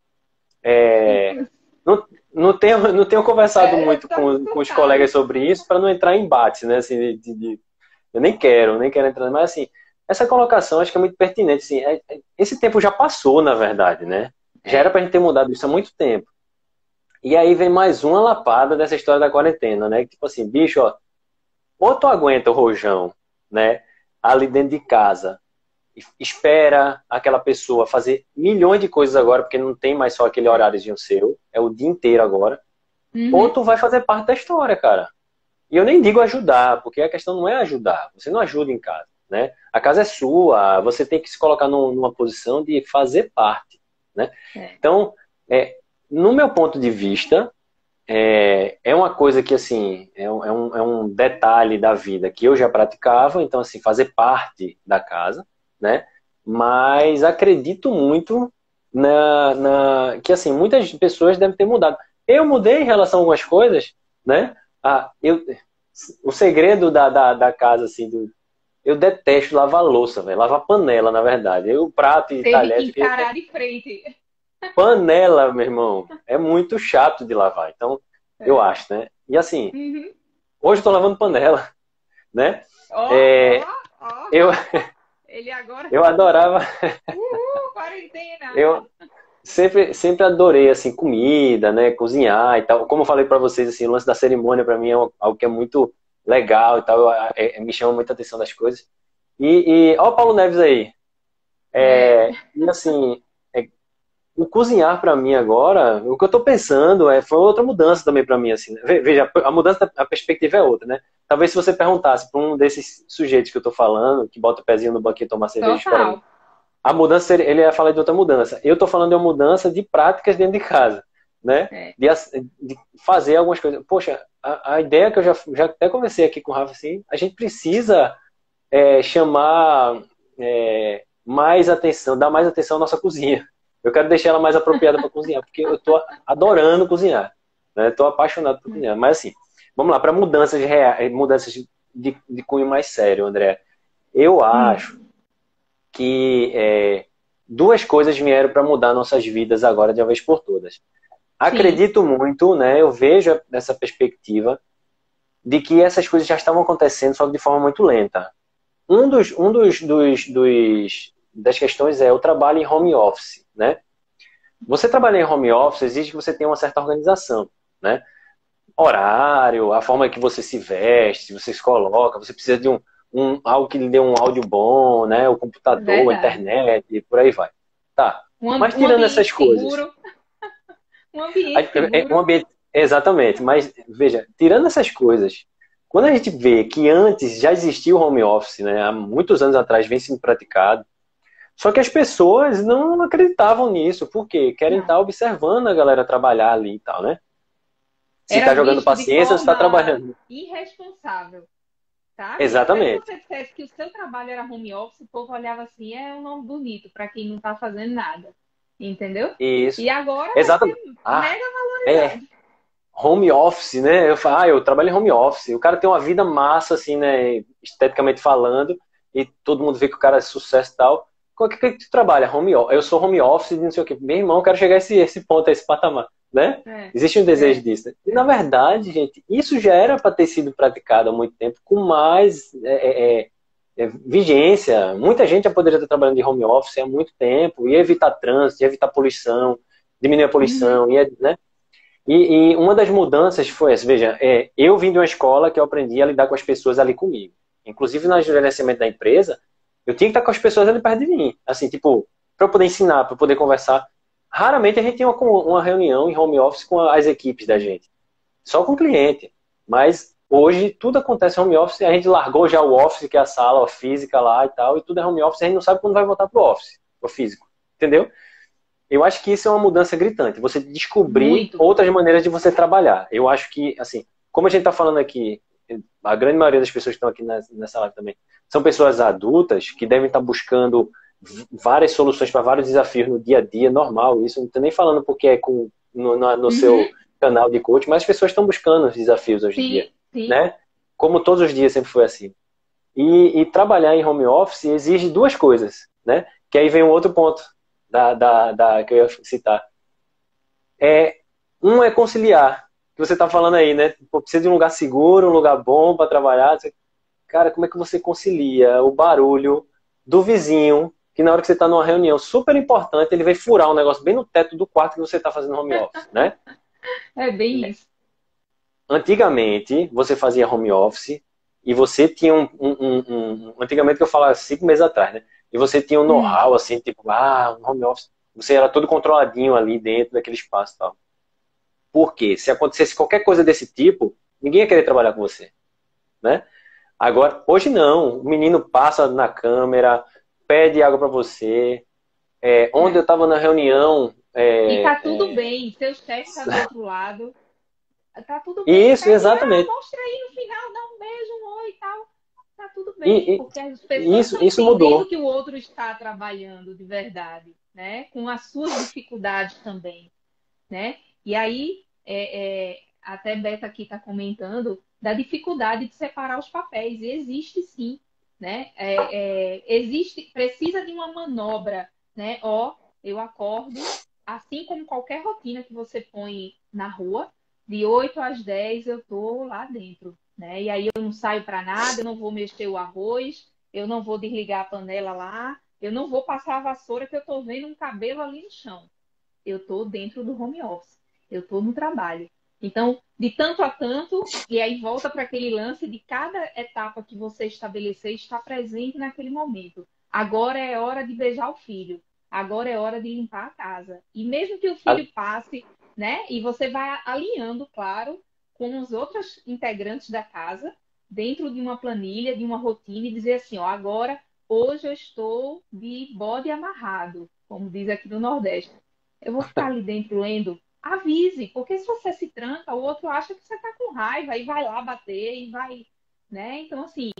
Não, não tenho conversado muito com os Sabe? colegas sobre isso para não entrar em embate, né? Assim, eu nem quero entrar, mas assim, essa colocação acho que é muito pertinente. Assim, esse tempo já passou, na verdade, né? Já era É, pra gente ter mudado isso há muito tempo. E aí vem mais uma lapada dessa história da quarentena, né? Tipo assim, bicho, ó, ou tu aguenta o rojão, né? Ali dentro de casa, espera aquela pessoa fazer milhões de coisas agora, porque não tem mais só aquele horáriozinho seu, é o dia inteiro agora. Ou uhum, tu vai fazer parte da história, cara. E eu nem digo ajudar, porque a questão não é ajudar. Você não ajuda em casa, né? A casa é sua, você tem que se colocar numa posição de fazer parte, né? é, Então, no meu ponto de vista, é uma coisa que, assim, é um detalhe da vida que eu já praticava, então, assim, fazer parte da casa, né? Mas acredito muito que, assim, muitas pessoas devem ter mudado. Eu mudei em relação a algumas coisas, né? O segredo da casa, assim, eu detesto lavar louça, velho. Lavar panela, na verdade. Eu, prato e teve que talher, encarar de frente. panela, meu irmão, é muito chato de lavar. Então, eu É. acho, né? E assim, Uhum. hoje eu tô lavando panela, né? Ó, ó, É, ó. eu, Ele agora. eu adorava, Quarentena. eu sempre adorei, assim, comida, né? Cozinhar e tal. Como eu falei pra vocês, assim, o lance da cerimônia pra mim é algo que é muito legal e tal. Me chama muita atenção das coisas. Ó o Paulo Neves aí. É. E assim, o cozinhar para mim agora, o que eu tô pensando foi outra mudança também para mim, assim, né? Veja, a mudança a perspectiva é outra, né? Talvez se você perguntasse para um desses sujeitos que eu tô falando, que bota o pezinho no banquinho e toma cerveja esperando Total. A mudança, ele ia falar de outra mudança. Eu estou falando de uma mudança de práticas dentro de casa, né? É. De fazer algumas coisas. Poxa, a ideia que eu já até conversei aqui com o Rafa, assim, a gente precisa chamar mais atenção, dar mais atenção à nossa cozinha. Eu quero deixar ela mais apropriada para cozinhar, porque eu estou adorando cozinhar, né? Estou apaixonado por cozinhar. Mas assim, vamos lá, para mudanças de cunho mais sério, André. Eu acho que duas coisas vieram para mudar nossas vidas agora de uma vez por todas. Acredito muito, né? Eu vejo essa perspectiva de que essas coisas já estavam acontecendo, só que de forma muito lenta. Das questões é o trabalho em home office, né? Você trabalhar em home office exige que você tenha uma certa organização, né? Horário, a forma que você se veste, você se coloca, você precisa de algo que lhe dê um áudio bom, né? O computador, a Verdade. internet, e por aí vai. Tá. Mas Um tirando essas ambiente coisas, seguro. Um ambiente um seguro. ambiente, exatamente, mas veja, tirando essas coisas, quando a gente vê que antes já existia o home office, né? Há muitos anos atrás vem sendo praticado, só que as pessoas não acreditavam nisso, porque querem Não. estar observando a galera trabalhar ali e tal, né? Se Era está jogando visto de paciência, se está forma trabalhando. irresponsável, sabe? Até se Exatamente. você dissesse que o seu trabalho era home office, o povo olhava assim, é um nome bonito para quem não está fazendo nada. Entendeu? Isso. E agora vai ser Exatamente. Ah, mega é. valorizado. Home office, né? Eu falo, eu trabalho em home office. O cara tem uma vida massa, assim, né? Esteticamente falando, e todo mundo vê que o cara é sucesso e tal. Qual que tu trabalha? Home office. Eu sou home office de não sei o quê. Meu irmão, eu quero chegar a esse ponto, a esse patamar, né? É, Existe um desejo é, disso, né? E, na verdade, gente, isso já era para ter sido praticado há muito tempo, com mais vigência. Muita gente já poderia estar trabalhando de home office há muito tempo, ia evitar trânsito, ia evitar poluição, diminuir a uhum, poluição, ia, né? E uma das mudanças foi essa, veja, eu vim de uma escola que eu aprendi a lidar com as pessoas ali comigo. Inclusive no gerenciamento da empresa, eu tinha que estar com as pessoas ali perto de mim. Assim, tipo, para eu poder ensinar, para eu poder conversar. Raramente a gente tinha uma reunião em home office com as equipes da gente. Só com o cliente. Mas hoje tudo acontece em home office, a gente largou já o office, que é a sala física lá e tal, e tudo é home office, a gente não sabe quando vai voltar pro office, pro físico. Entendeu? Eu acho que isso é uma mudança gritante. Você descobrir muito. outras maneiras de você trabalhar. Eu acho que, assim, como a gente está falando aqui, a grande maioria das pessoas que estão aqui nessa live também são pessoas adultas que devem estar buscando várias soluções para vários desafios no dia a dia, normal. Isso não estou nem falando porque é no seu Uhum, canal de coach, mas as pessoas estão buscando os desafios hoje em dia, sim, sim. né? Como todos os dias sempre foi assim. E trabalhar em home office exige duas coisas, né? Que aí vem um outro ponto que eu ia citar. Um é conciliar, que você está falando aí, né? Pô, precisa de um lugar seguro, um lugar bom para trabalhar. Cara, como é que você concilia o barulho do vizinho, que na hora que você está numa reunião super importante, ele vai furar um negócio bem no teto do quarto que você está fazendo home office, né? É bem isso. Antigamente, você fazia home office e você tinha antigamente que eu falava 5 meses atrás, né? E você tinha um Hum, know-how, assim, tipo, um home office. Você era todo controladinho ali dentro daquele espaço e tal. Por quê? Se acontecesse qualquer coisa desse tipo, ninguém ia querer trabalhar com você, né? Agora, hoje não. O menino passa na câmera, pede água para você. Onde eu é. estava na reunião, E tá tudo bem. Seu chefe tá do outro lado. Tá tudo bem. isso, Pede, exatamente. mostra aí no final, dá um beijo, um oi e tal. Tá tudo bem, E, porque as pessoas estão isso entendendo mudou. que o outro está trabalhando de verdade, né? Com as suas dificuldades também, né? E aí, até Beta aqui está comentando da dificuldade de separar os papéis. E existe sim, né? Existe, precisa de uma manobra, né? Ó, eu acordo, assim como qualquer rotina que você põe na rua, de 8 às 10 eu tô lá dentro, né? E aí eu não saio para nada, eu não vou mexer o arroz, eu não vou desligar a panela lá, eu não vou passar a vassoura que eu tô vendo um cabelo ali no chão. Eu tô dentro do home office, eu tô no trabalho. Então, de tanto a tanto, e aí volta para aquele lance de cada etapa que você estabelecer estar presente naquele momento. Agora é hora de beijar o filho. Agora é hora de limpar a casa. E mesmo que o filho passe, né? E você vai alinhando, claro, com os outros integrantes da casa, dentro de uma planilha, de uma rotina, e dizer assim, ó, agora hoje eu estou de bode amarrado, como diz aqui no Nordeste. Eu vou ficar ali dentro lendo. Avise, porque se você se tranca, o outro acha que você está com raiva e vai lá bater e vai, né? Então, assim,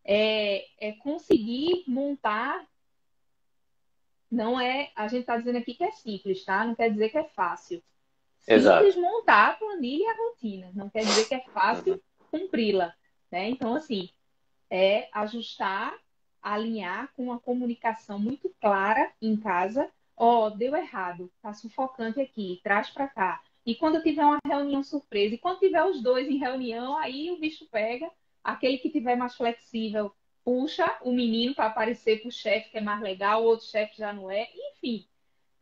é conseguir montar, não é, a gente está dizendo aqui que é simples, tá? Não quer dizer que é fácil. Simples Exato. montar a planilha e a rotina, não quer dizer que é Uhum. fácil cumpri-la, né? Então, assim, é ajustar, alinhar com uma comunicação muito clara em casa. Ó, deu errado, tá sufocante aqui, traz para cá. E quando tiver uma reunião surpresa, e quando tiver os dois em reunião, aí o bicho pega, aquele que tiver mais flexível puxa o menino para aparecer para o chefe que é mais legal, o outro chefe já não é. Enfim,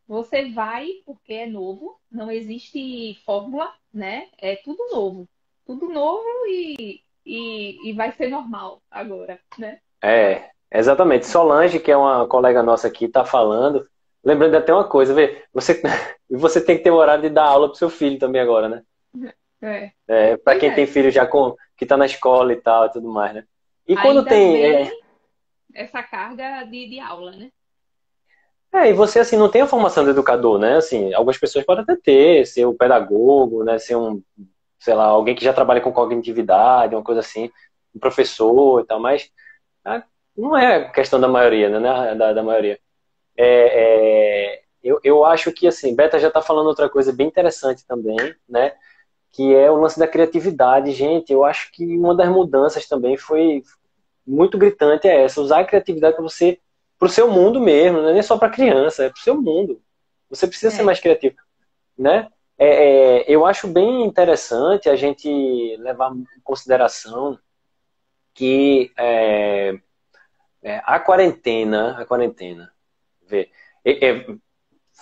você vai porque é novo, não existe fórmula, né? É tudo novo e vai ser normal agora, né? Exatamente. Solange, que é uma colega nossa aqui, está falando. Lembrando até uma coisa, vê, você, você tem que ter o horário de dar aula para o seu filho também agora, né? É. Para Pois quem tem é. filho já que está na escola e tal e tudo mais, né? E quando Ainda tem. vem essa carga de aula, né? E você, assim, não tem a formação de educador, né? Assim, algumas pessoas podem até ter, ser um pedagogo, né? Ser um, sei lá, alguém que já trabalha com cognitividade, uma coisa assim, um professor e tal, mas ah, não é questão da maioria, né? Da maioria. Eu acho que, assim, Beta já está falando outra coisa bem interessante também, né? Que é o lance da criatividade. Gente, eu acho que uma das mudanças também foi muito gritante é essa, usar a criatividade para você, para o seu mundo mesmo, não é nem só para criança, é para o seu mundo. Você precisa ser É. mais criativo, né? Eu acho bem interessante a gente levar em consideração que a quarentena, vê,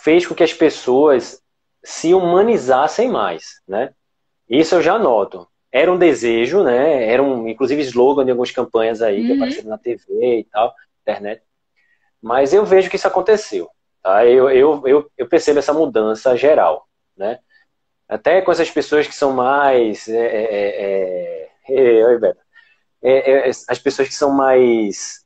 fez com que as pessoas se humanizassem mais, né? Isso eu já noto. Era um desejo, né? Era inclusive slogan de algumas campanhas aí que Uhum. apareceram na TV e tal, internet. Mas eu vejo que isso aconteceu. Tá? Eu percebo essa mudança geral, né? Até com essas pessoas que são mais oi, Beto. As pessoas que são mais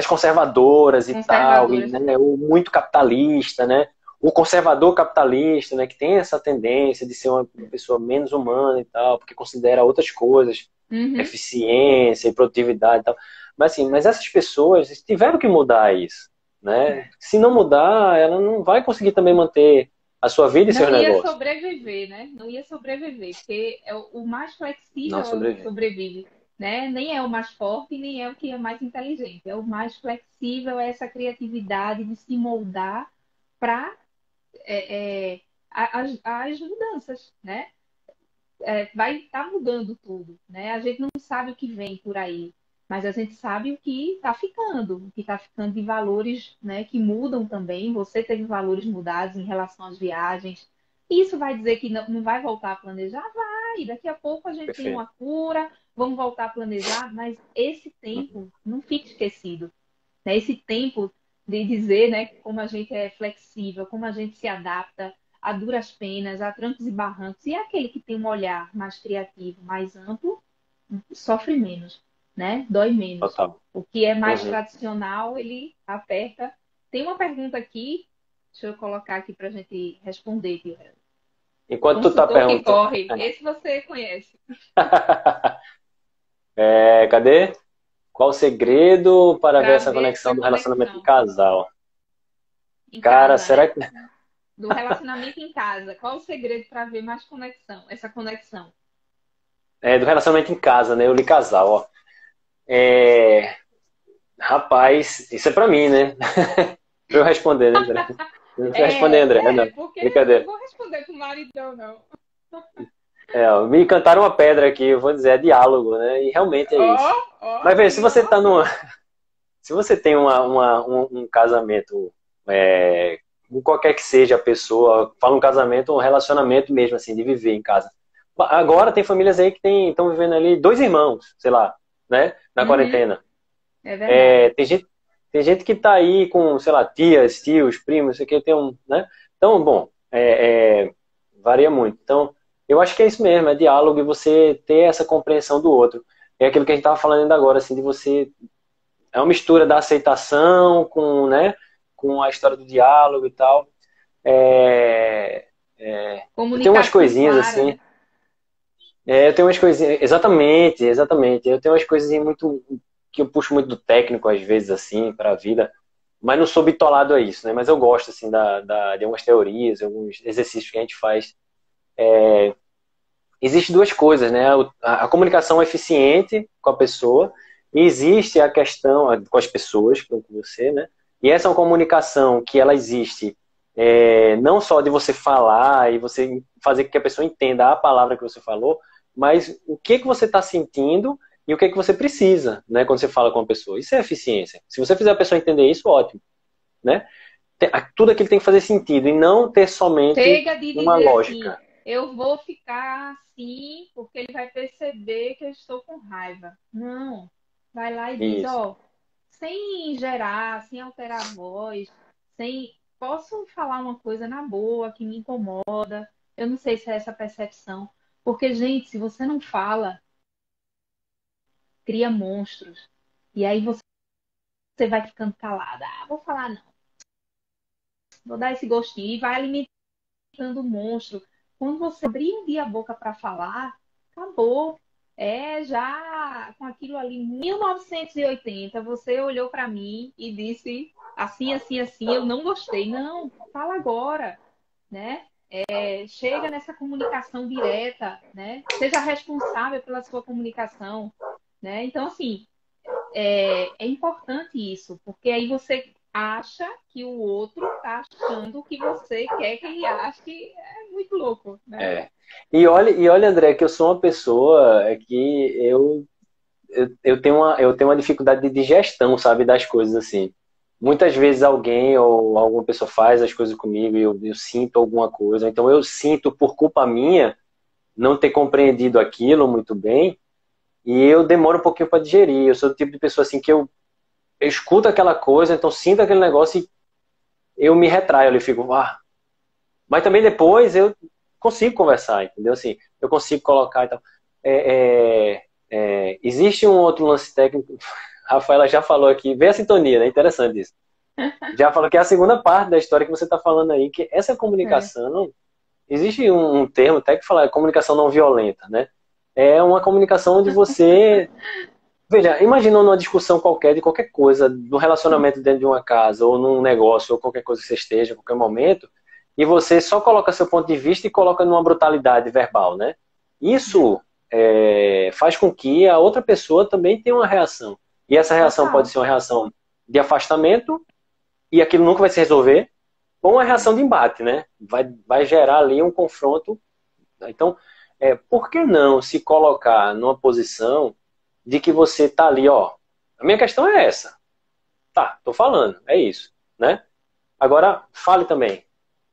conservadoras e tal, e, Conservadoras. né, o muito capitalista, né? O conservador capitalista, né, que tem essa tendência de ser uma pessoa menos humana e tal, porque considera outras coisas, Uhum. eficiência e produtividade e tal. Mas essas pessoas tiveram que mudar isso, né? É. Se não mudar, ela não vai conseguir também manter a sua vida e seus Não ia negócios. sobreviver, né? Não ia sobreviver, porque o mais Não flexível é o que sobrevive. sobrevive, né? Nem é o mais forte, nem é o que é mais inteligente. É o mais flexível, é essa criatividade de se moldar para as mudanças, né? Vai estar mudando tudo, né? A gente não sabe o que vem por aí, mas a gente sabe o que está ficando de valores, né, que mudam também. Você teve valores mudados em relação às viagens. Isso vai dizer que não vai voltar a planejar? Vai! Daqui a pouco a gente tem Perfeito. uma cura, vamos voltar a planejar, mas esse Uhum. tempo não fica esquecido, né? Esse tempo de dizer, né, como a gente é flexível, como a gente se adapta a duras penas, a trancos e barrancos, e aquele que tem um olhar mais criativo, mais amplo, sofre menos, né? Dói menos. Total. O que é mais Uhum. tradicional, ele aperta. Tem uma pergunta aqui, deixa eu colocar aqui para a gente responder, Tio. Enquanto tu tá Consultor que perguntando. corre, esse você conhece. Cadê? Qual o segredo para ver Para essa ver conexão essa do relacionamento em conexão casal? em Cara, casa, será né? que. Do relacionamento em casa. Qual o segredo para ver mais conexão? Essa conexão. Do relacionamento em casa, né? Eu li casal, ó. É, rapaz, isso é pra mim, né? Pra eu responder, né, André? Não precisa responder, André. Não, Porque eu não brincadeira. vou responder pro maridão, não. Ó, me cantaram uma pedra aqui, eu vou dizer, é diálogo, né? E realmente é Ó, isso. ó, Mas, velho, se viu? você Ó. tá numa. Se você tem um casamento, qualquer que seja a pessoa, fala um casamento, um relacionamento mesmo, assim, de viver em casa. Agora tem famílias aí que estão vivendo ali dois irmãos, sei lá, né? Na Uhum, quarentena. é verdade. Tem gente que tá aí com, sei lá, tias, tios, primos, sei que tem um, né? Então, bom, varia muito. Então, eu acho que é isso mesmo, é diálogo e você ter essa compreensão do outro. é aquilo que a gente estava falando ainda agora, assim, de você... É uma mistura da aceitação com, né, com a história do diálogo e tal. É, eu tenho umas Comunicação coisinhas clara, assim. né? Eu tenho umas coisinhas. Exatamente, exatamente. Eu tenho umas coisinhas muito. Que eu puxo muito do técnico, às vezes, assim, para a vida. Mas não sou bitolado a isso, né? Mas eu gosto, assim, de algumas teorias, alguns exercícios que a gente faz. Existem duas coisas, né? A comunicação eficiente com a pessoa, e existe a questão com as pessoas, com você, né? E essa é uma comunicação que ela existe não só de você falar e você fazer com que a pessoa entenda a palavra que você falou, mas o que que você está sentindo e o que que você precisa, né? Quando você fala com a pessoa. Isso é eficiência. Se você fizer a pessoa entender isso, ótimo, né? Tudo aquilo tem que fazer sentido e não ter somente Chega de uma dizer assim, lógica. eu vou ficar assim porque ele vai perceber que eu estou com raiva. Não. Vai lá e diz, Isso. ó, sem gerar, sem alterar a voz, sem. Posso falar uma coisa na boa que me incomoda. Eu não sei se é essa percepção. Porque, gente, se você não fala, cria monstros. E aí você vai ficando calada. Ah, vou falar não. Vou dar esse gostinho. E vai alimentando o monstro. Quando você abrir um dia a boca para falar, acabou. É já com aquilo ali, em 1980, você olhou para mim e disse assim, assim, assim, eu não gostei. Não, fala agora, né? Chega nessa comunicação direta, né? Seja responsável pela sua comunicação, né? Então, assim, é importante isso, porque aí você acha que o outro está achando o que você quer que ele ache, que é muito louco, né? É. E olha, André, que eu sou uma pessoa que eu tenho uma dificuldade de digestão, sabe, das coisas assim. Muitas vezes alguém ou alguma pessoa faz as coisas comigo e eu sinto alguma coisa. Então eu sinto por culpa minha não ter compreendido aquilo muito bem e eu demoro um pouquinho para digerir. Eu sou do tipo de pessoa assim que eu escuto aquela coisa, então sinto aquele negócio e eu me retraio, eu fico, mas também depois eu consigo conversar, entendeu? Assim, eu consigo colocar e tal. Existe um outro lance técnico, a Rafaela já falou aqui, vê a sintonia, né? Interessante isso. Já falou que é a segunda parte da história que você está falando aí, que essa É, comunicação, existe um termo até que fala comunicação não violenta, né? É uma comunicação onde você. Veja, imagina numa discussão qualquer, de qualquer coisa, do relacionamento dentro de uma casa, ou num negócio, ou qualquer coisa que você esteja, a qualquer momento, e você só coloca seu ponto de vista e coloca numa brutalidade verbal, né? Isso faz com que a outra pessoa também tenha uma reação. E essa reação pode total. ser uma reação de afastamento, e aquilo nunca vai se resolver, ou uma reação de embate, né? Vai gerar ali um confronto. Então, por que não se colocar numa posição de que você tá ali, ó. A minha questão é essa. Tá, tô falando, é isso, né? Agora, fale também,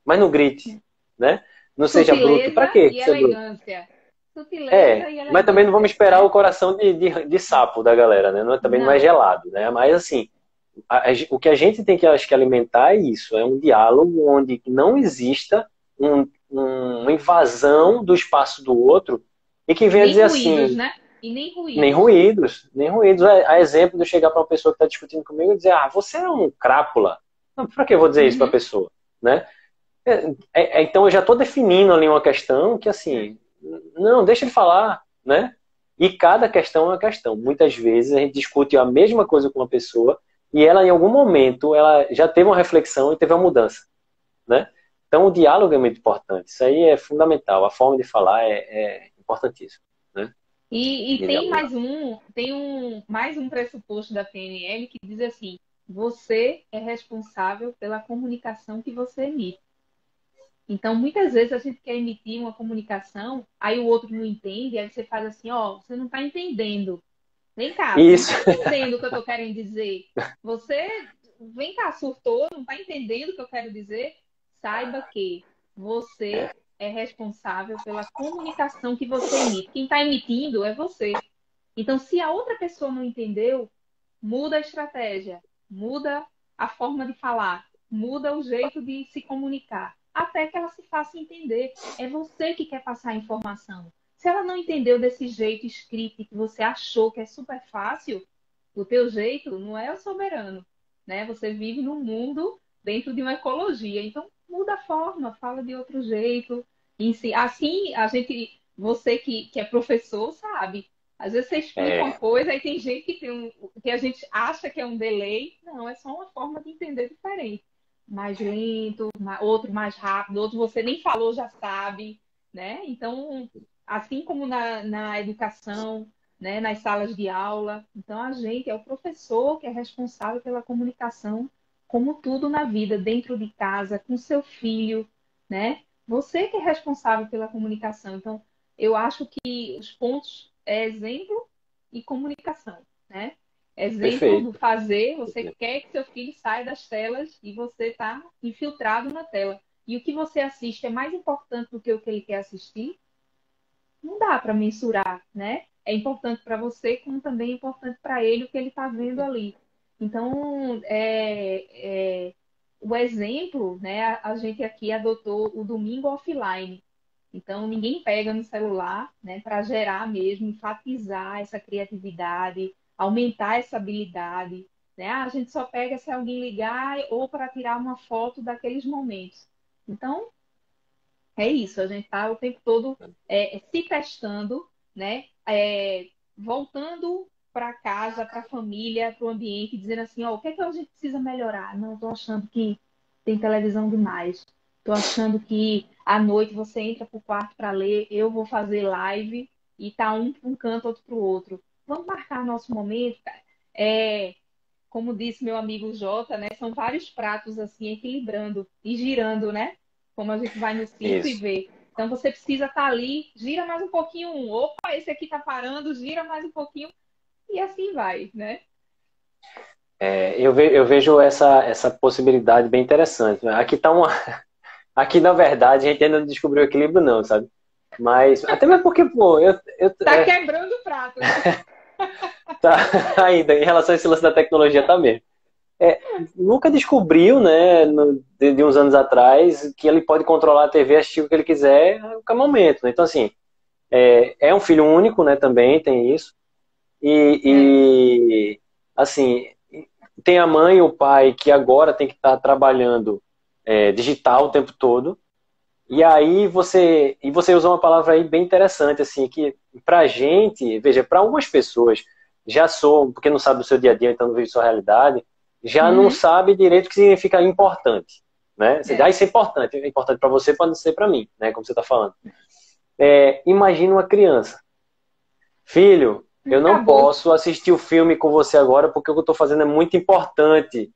mas não grite, né? Não seja bruto. Pra Sutileza quê e ser bruto? elegância. Sutileza e Mas também não vamos elegância, esperar o né? coração de sapo da galera, né? Também não é Não, gelado, né? Mas assim, o que a gente tem que, acho que, alimentar é isso, é um diálogo onde não exista uma invasão do espaço do outro e que e venha nem dizer ruídos, assim, né? E nem nem ruídos. ruídos, nem ruídos. A exemplo de eu chegar para uma pessoa que está discutindo comigo e dizer, você é um crápula. Para que eu vou dizer isso para a Uhum. pessoa? Né? Então eu já estou definindo ali uma questão que É, assim, não, deixa ele falar, né? E cada questão é uma questão. Muitas vezes a gente discute a mesma coisa com uma pessoa e ela em algum momento ela já teve uma reflexão e teve uma mudança, né? Então o diálogo é muito importante. Isso aí é fundamental. A forma de falar é importantíssimo, né? E De tem dialogar. mais um pressuposto da PNL que diz assim: você é responsável pela comunicação que você emite. Então, muitas vezes a gente quer emitir uma comunicação, aí o outro não entende, aí você faz assim, ó, você não está entendendo. Vem cá, você não Isso. está entendendo o que eu estou querendo dizer. Você, vem cá, surtou, não está entendendo o que eu quero dizer? Saiba que você é responsável pela comunicação que você emite. Quem está emitindo é você. Então, se a outra pessoa não entendeu, muda a estratégia, muda a forma de falar, muda o jeito de se comunicar, até que ela se faça entender. É você que quer passar a informação. Se ela não entendeu desse jeito script que você achou que é super fácil, o teu jeito não é o soberano, né? Você vive num mundo dentro de uma ecologia, então muda a forma, fala de outro jeito. Assim, você que é professor sabe. Às vezes você explica uma É, coisa e tem gente que a gente acha que é um delay, não, é só uma forma de entender diferente. Mais lento, outro mais rápido, outro você nem falou já sabe, né? Então, assim como na educação, né, nas salas de aula. Então, a gente é o professor que é responsável pela comunicação, como tudo na vida, dentro de casa, com seu filho, né? Você que é responsável pela comunicação. Então, eu acho que os pontos é exemplo e comunicação, né? Exemplo do perfeito. fazer, você quer que seu filho saia das telas e você está infiltrado na tela. E o que você assiste é mais importante do que o que ele quer assistir? Não dá para mensurar, né? É importante para você, como também é importante para ele o que ele está vendo ali. Então, o exemplo, né? A gente aqui adotou o domingo offline. Então, ninguém pega no celular, né? Para gerar mesmo, enfatizar essa criatividade, aumentar essa habilidade, né? A gente só pega se alguém ligar ou para tirar uma foto daqueles momentos. Então, é isso, a gente está o tempo todo se testando, né? Voltando para casa, para a família, para o ambiente, dizendo assim, ó, o que é que a gente precisa melhorar? Não, estou achando que tem televisão demais. Estou achando que à noite você entra para o quarto para ler, eu vou fazer live e tá um para um canto, outro para o outro. Vamos marcar nosso momento, cara. Como disse meu amigo Jota, né? São vários pratos assim equilibrando e girando, né? Como a gente vai no circo e Isso. vê. Então você precisa estar ali, gira mais um pouquinho um. Opa, esse aqui tá parando, gira mais um pouquinho e assim vai, né? Eu vejo essa possibilidade bem interessante, né? Aqui tá uma, aqui na verdade a gente ainda não descobriu o equilíbrio não, sabe? Mas até mesmo porque, pô, Tá quebrando o prato, né? tá ainda em relação a esse lance da tecnologia tá mesmo. Nunca descobriu, né, de uns anos atrás, que ele pode controlar a TV, assistir o que ele quiser a qualquer momento, né? Então assim, é um filho único, né? Também tem isso. É, E assim, tem a mãe e o pai que agora tem que estar trabalhando digital o tempo todo. E você usou uma palavra aí bem interessante, assim, que pra gente, veja, para algumas pessoas já sou, porque não sabe do seu dia a dia, então não vive sua realidade, já não uhum, sabe direito o que significa importante, né? Você diz, é. isso é importante para você, pode não ser para mim, né? Como você está falando. Imagina uma criança, filho, eu não Acabou. posso assistir o filme com você agora porque o que eu estou fazendo é muito importante.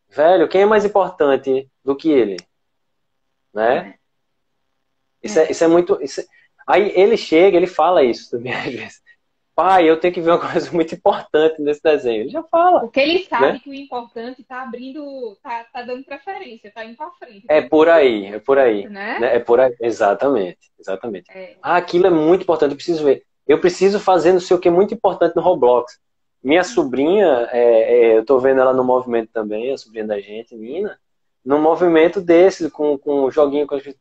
Velho, quem é mais importante do que ele, né? É, é. Isso é muito. Aí ele chega, ele fala isso também às vezes. Pai, eu tenho que ver uma coisa muito importante nesse desenho. Ele já fala, Porque ele né? sabe que o importante tá abrindo, tá dando preferência, tá indo para frente. É Então, por aí, é por aí. né? Né? É por aí. Exatamente, exatamente. É, Ah, aquilo é muito importante, eu preciso ver. Eu preciso fazer não sei o que é muito importante no Roblox. Minha sobrinha, eu tô vendo ela no movimento também, a sobrinha da gente, Nina, no movimento desse, com um joguinho com a gente.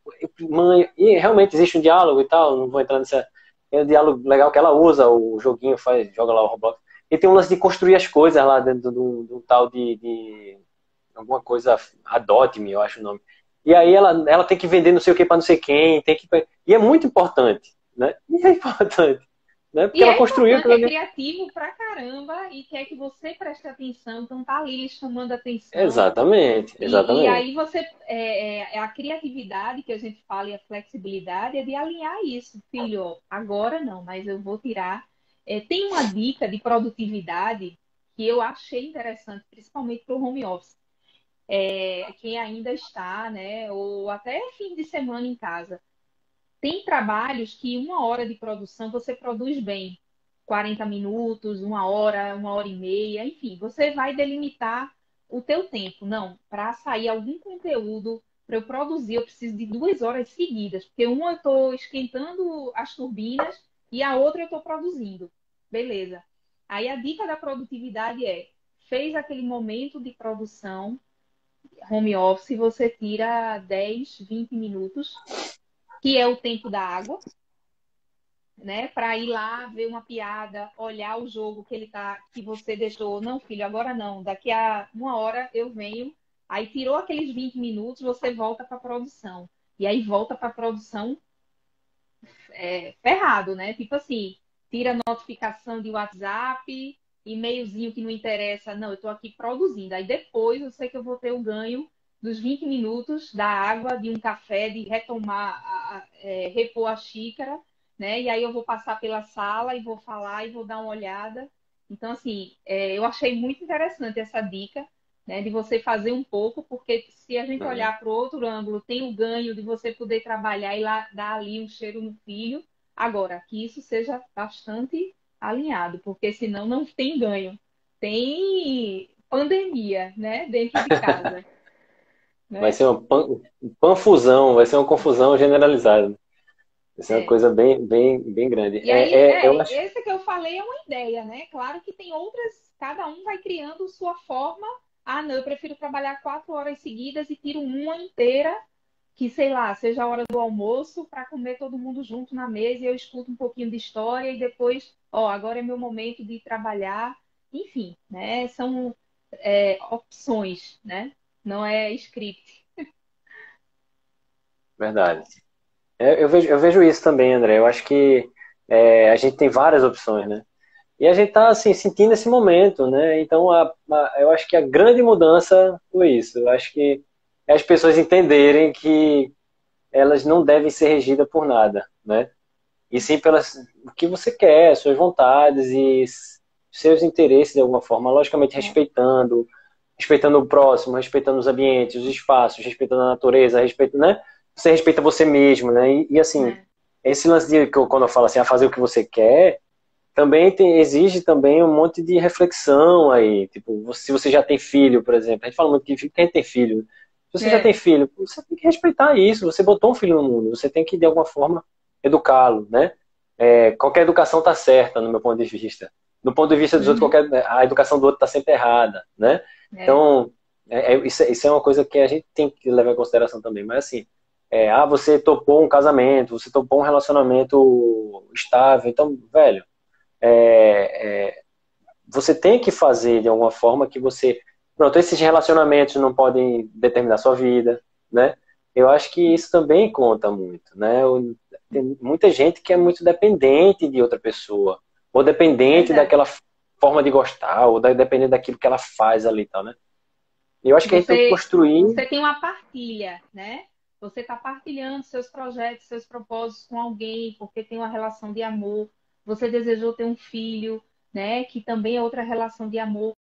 Mãe, e realmente existe um diálogo e tal, não vou entrar nessa. É um diálogo legal que ela usa, o joguinho faz, joga lá o Roblox. E tem um lance de construir as coisas lá dentro do tal de alguma coisa, Adote-me, eu acho o nome. E aí ela tem que vender não sei o que para não sei quem, tem que. E é muito importante, né? E é importante, né? Porque e ela é construiu importante, aquilo é ali. criativo pra caramba e quer que você preste atenção, então tá ali chamando atenção. Exatamente, E exatamente. aí você a criatividade que a gente fala e a flexibilidade é de alinhar isso, filho. Ó, agora não, mas eu vou tirar. Tem uma dica de produtividade que eu achei interessante, principalmente para o home office. Quem ainda está, né, ou até fim de semana em casa. Tem trabalhos que 1 hora de produção você produz bem. 40 minutos, 1 hora e meia, enfim, você vai delimitar o teu tempo. Não, para sair algum conteúdo, para eu produzir, eu preciso de 2 horas seguidas, porque uma eu estou esquentando as turbinas e a outra eu estou produzindo. Beleza. Aí a dica da produtividade fez aquele momento de produção, home office, você tira 10, 20 minutos, que é o tempo da água, né, para ir lá ver uma piada, olhar o jogo que você deixou. Não, filho, agora não. Daqui a uma hora eu venho. Aí tirou aqueles 20 minutos, você volta para a produção. E aí volta para a produção ferrado, né? Tipo assim, tira notificação de WhatsApp, e-mailzinho que não interessa. Não, eu estou aqui produzindo. Aí depois eu sei que eu vou ter o ganho dos 20 minutos da água, de um café, de retomar, repor a xícara, né? E aí eu vou passar pela sala e vou falar e vou dar uma olhada. Então, assim, eu achei muito interessante essa dica, né, de você fazer um pouco, porque se a gente Uhum. olhar para o outro ângulo, tem o ganho de você poder trabalhar e lá dar ali um cheiro no filho. Agora, que isso seja bastante alinhado, porque senão não tem ganho. Tem pandemia, né, dentro de casa, Vai né? ser uma panfusão, vai ser uma confusão generalizada. Vai ser uma É. coisa bem, bem, bem grande. E aí, Eu acho. esse que eu falei é uma ideia, né? Claro que tem outras, cada um vai criando sua forma. Ah, não, eu prefiro trabalhar 4 horas seguidas e tiro uma inteira que, sei lá, seja a hora do almoço para comer todo mundo junto na mesa e eu escuto um pouquinho de história e depois, ó, agora é meu momento de trabalhar. Enfim, né? São opções, né? Não é script. Verdade. Eu vejo isso também, André. Eu acho que a gente tem várias opções, né? E a gente tá, assim, sentindo esse momento, né? Então, eu acho que a grande mudança foi isso. Eu acho que é as pessoas entenderem que elas não devem ser regidas por nada, né? E sim pelas o que você quer, suas vontades e seus interesses de alguma forma, logicamente É, respeitando o próximo, respeitando os ambientes, os espaços, respeitando a natureza, né? Você respeita você mesmo, né? Assim, é, esse lance de quando eu falo assim, a fazer o que você quer, também exige também um monte de reflexão aí. Tipo, se você já tem filho, por exemplo, a gente fala muito que quem tem filho. Se você já tem é, filho, você tem que respeitar isso. Você botou um filho no mundo, você tem que, de alguma forma, educá-lo, né? Qualquer educação está certa, no meu ponto de vista. Do ponto de vista dos outros, uhum, a educação do outro está sempre errada, né? é, Então, isso é uma coisa que a gente tem que levar em consideração também. Mas assim, você topou um casamento, você topou um relacionamento estável, então, velho, você tem que fazer de alguma forma que você. Pronto, esses relacionamentos não podem determinar sua vida, né? Eu acho que isso também conta muito, né? Tem muita gente que é muito dependente de outra pessoa, ou dependente verdade. daquela forma de gostar, ou dependente daquilo que ela faz ali e tal, né? E eu acho que a gente tem que construir. Você tem uma partilha, né? Você está partilhando seus projetos, seus propósitos com alguém, porque tem uma relação de amor. Você desejou ter um filho, né? Que também é outra relação de amor.